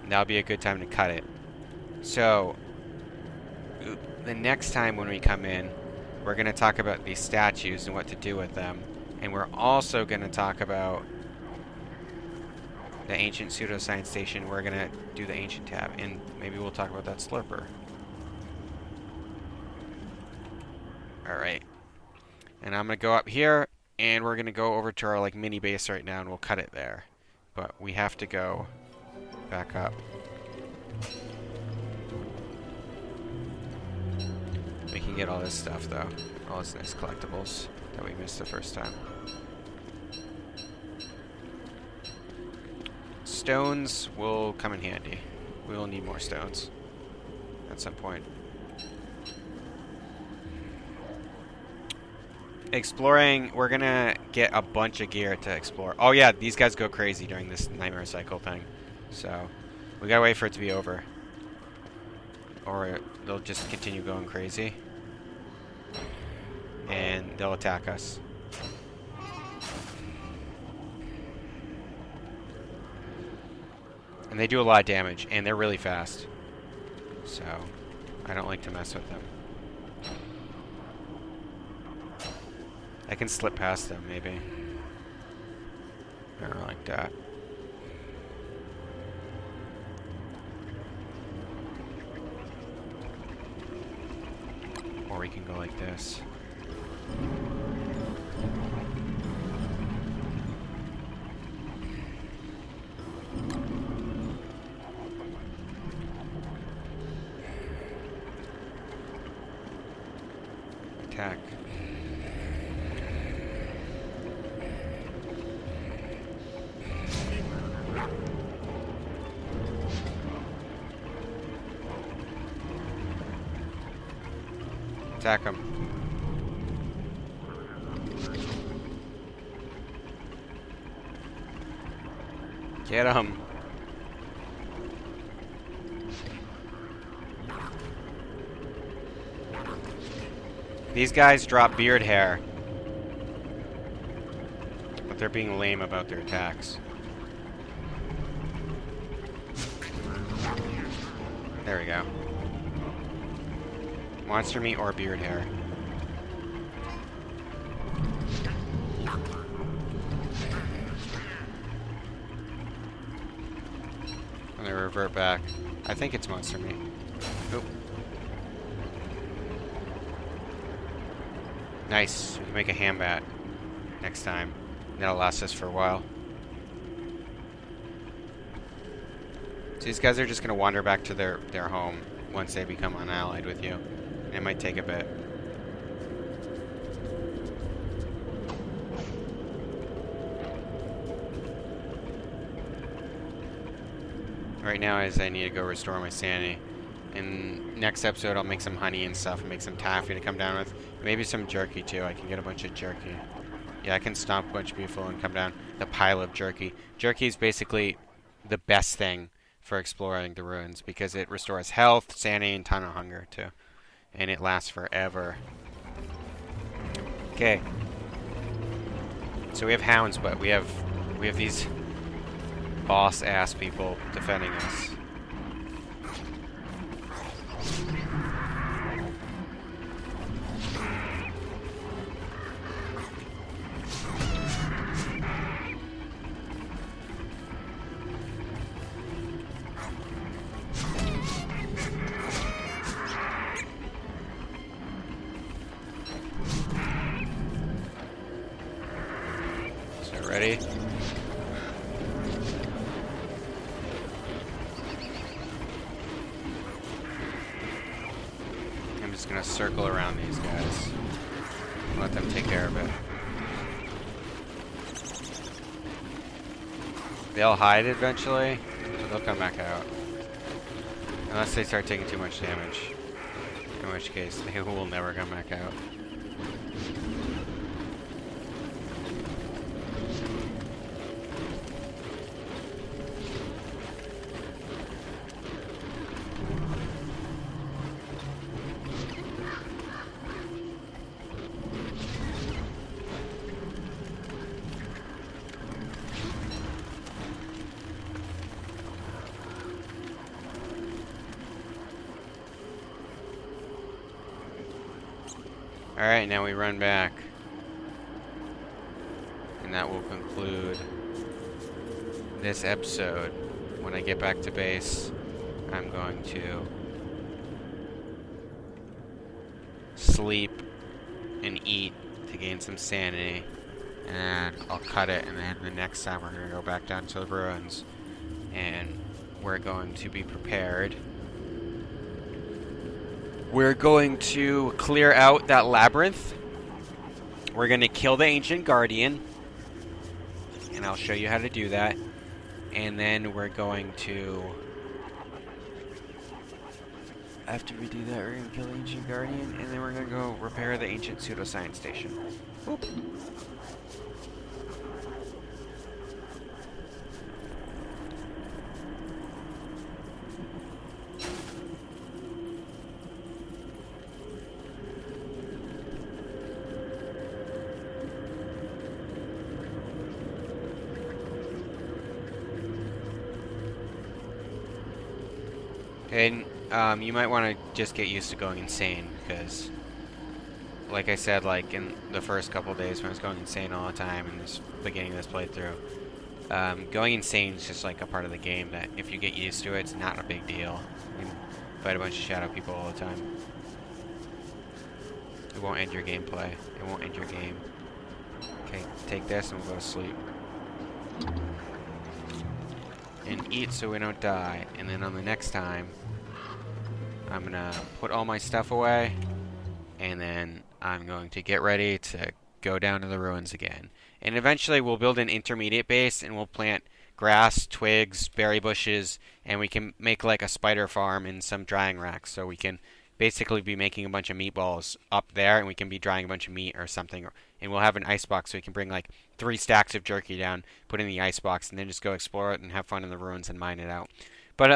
And that'll be a good time to cut it. So, the next time when we come in, we're going to talk about these statues and what to do with them. And we're also going to talk about the ancient pseudoscience station. We're going to do the ancient tab. And maybe we'll talk about that slurper. Alright. And I'm going to go up here, and we're going to go over to our like mini base right now, and we'll cut it there. But we have to go back up. We can get all this stuff, though. All this nice collectibles that we missed the first time. Stones will come in handy. We will need more stones at some point. Exploring, we're gonna get a bunch of gear to explore. Oh yeah, these guys go crazy during this nightmare cycle thing. So, we gotta wait for it to be over. Or they'll just continue going crazy. And they'll attack us. And they do a lot of damage, and they're really fast. So, I don't like to mess with them. I can slip past them, maybe. I don't like that. Or we can go like this. Attack. Attack him. Get him. These guys drop beard hair, but they're being lame about their attacks. There we go. Monster meat or beard hair. And they revert back. I think it's monster meat. Oop. Nice. We can make a ham bat next time. That'll last us for a while. So these guys are just going to wander back to their home once they become unallied with you. It might take a bit. Right now is I need to go restore my sanity. In next episode, I'll make some honey and stuff and make some taffy to come down with. Maybe some jerky, too. I can get a bunch of jerky. Yeah, I can stomp a bunch of people and come down the pile of jerky. Jerky is basically the best thing for exploring the ruins because it restores health, sanity, and ton of hunger, too. And it lasts forever. Okay. So we have hounds, but we have these boss-ass people defending us. So ready? I'm just gonna circle around these guys. Let them take care of it. They'll hide eventually, so they'll come back out. Unless they start taking too much damage. In which case, they will never come back out. Alright, now we run back. And that will conclude this episode. When I get back to base, I'm going to sleep and eat to gain some sanity. And I'll cut it, and then the next time we're going to go back down to the ruins. And we're going to be prepared. We're going to clear out that labyrinth. We're going to kill the Ancient Guardian. And I'll show you how to do that. And then we're going to... After we do that, we're going to kill the Ancient Guardian. And then we're going to go repair the Ancient Pseudoscience Station. Oop. And you might want to just get used to going insane, because, like I said, like in the first couple of days when I was going insane all the time in this beginning of this playthrough, going insane is just like a part of the game that if you get used to it, it's not a big deal. You can fight a bunch of shadow people all the time. It won't end your gameplay. It won't end your game. Okay, take this and we'll go to sleep. And eat so we don't die. And then on the next time, I'm gonna put all my stuff away, and then I'm going to get ready to go down to the ruins again. And eventually we'll build an intermediate base, and we'll plant grass, twigs, berry bushes, and we can make like a spider farm and some drying racks. So we can basically be making a bunch of meatballs up there, and we can be drying a bunch of meat or something. And we'll have an ice box so we can bring like 3 stacks of jerky down, put in the ice box, and then just go explore it and have fun in the ruins and mine it out. But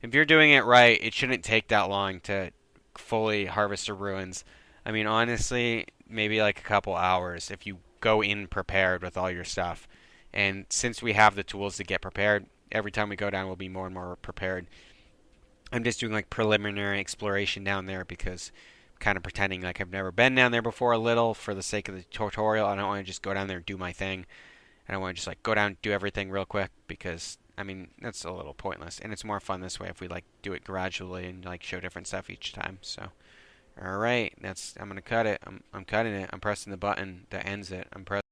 if you're doing it right, it shouldn't take that long to fully harvest the ruins. I mean, honestly, maybe like a couple hours if you go in prepared with all your stuff. And since we have the tools to get prepared, every time we go down, we'll be more and more prepared. I'm just doing like preliminary exploration down there because I'm kind of pretending like I've never been down there before a little for the sake of the tutorial. I don't want to just go down there and do my thing. I don't want to just like go down and do everything real quick because, I mean, that's a little pointless. And it's more fun this way if we like do it gradually and like show different stuff each time. So, all right, I'm gonna cut it. I'm cutting it. I'm pressing the button that ends it. I'm pressing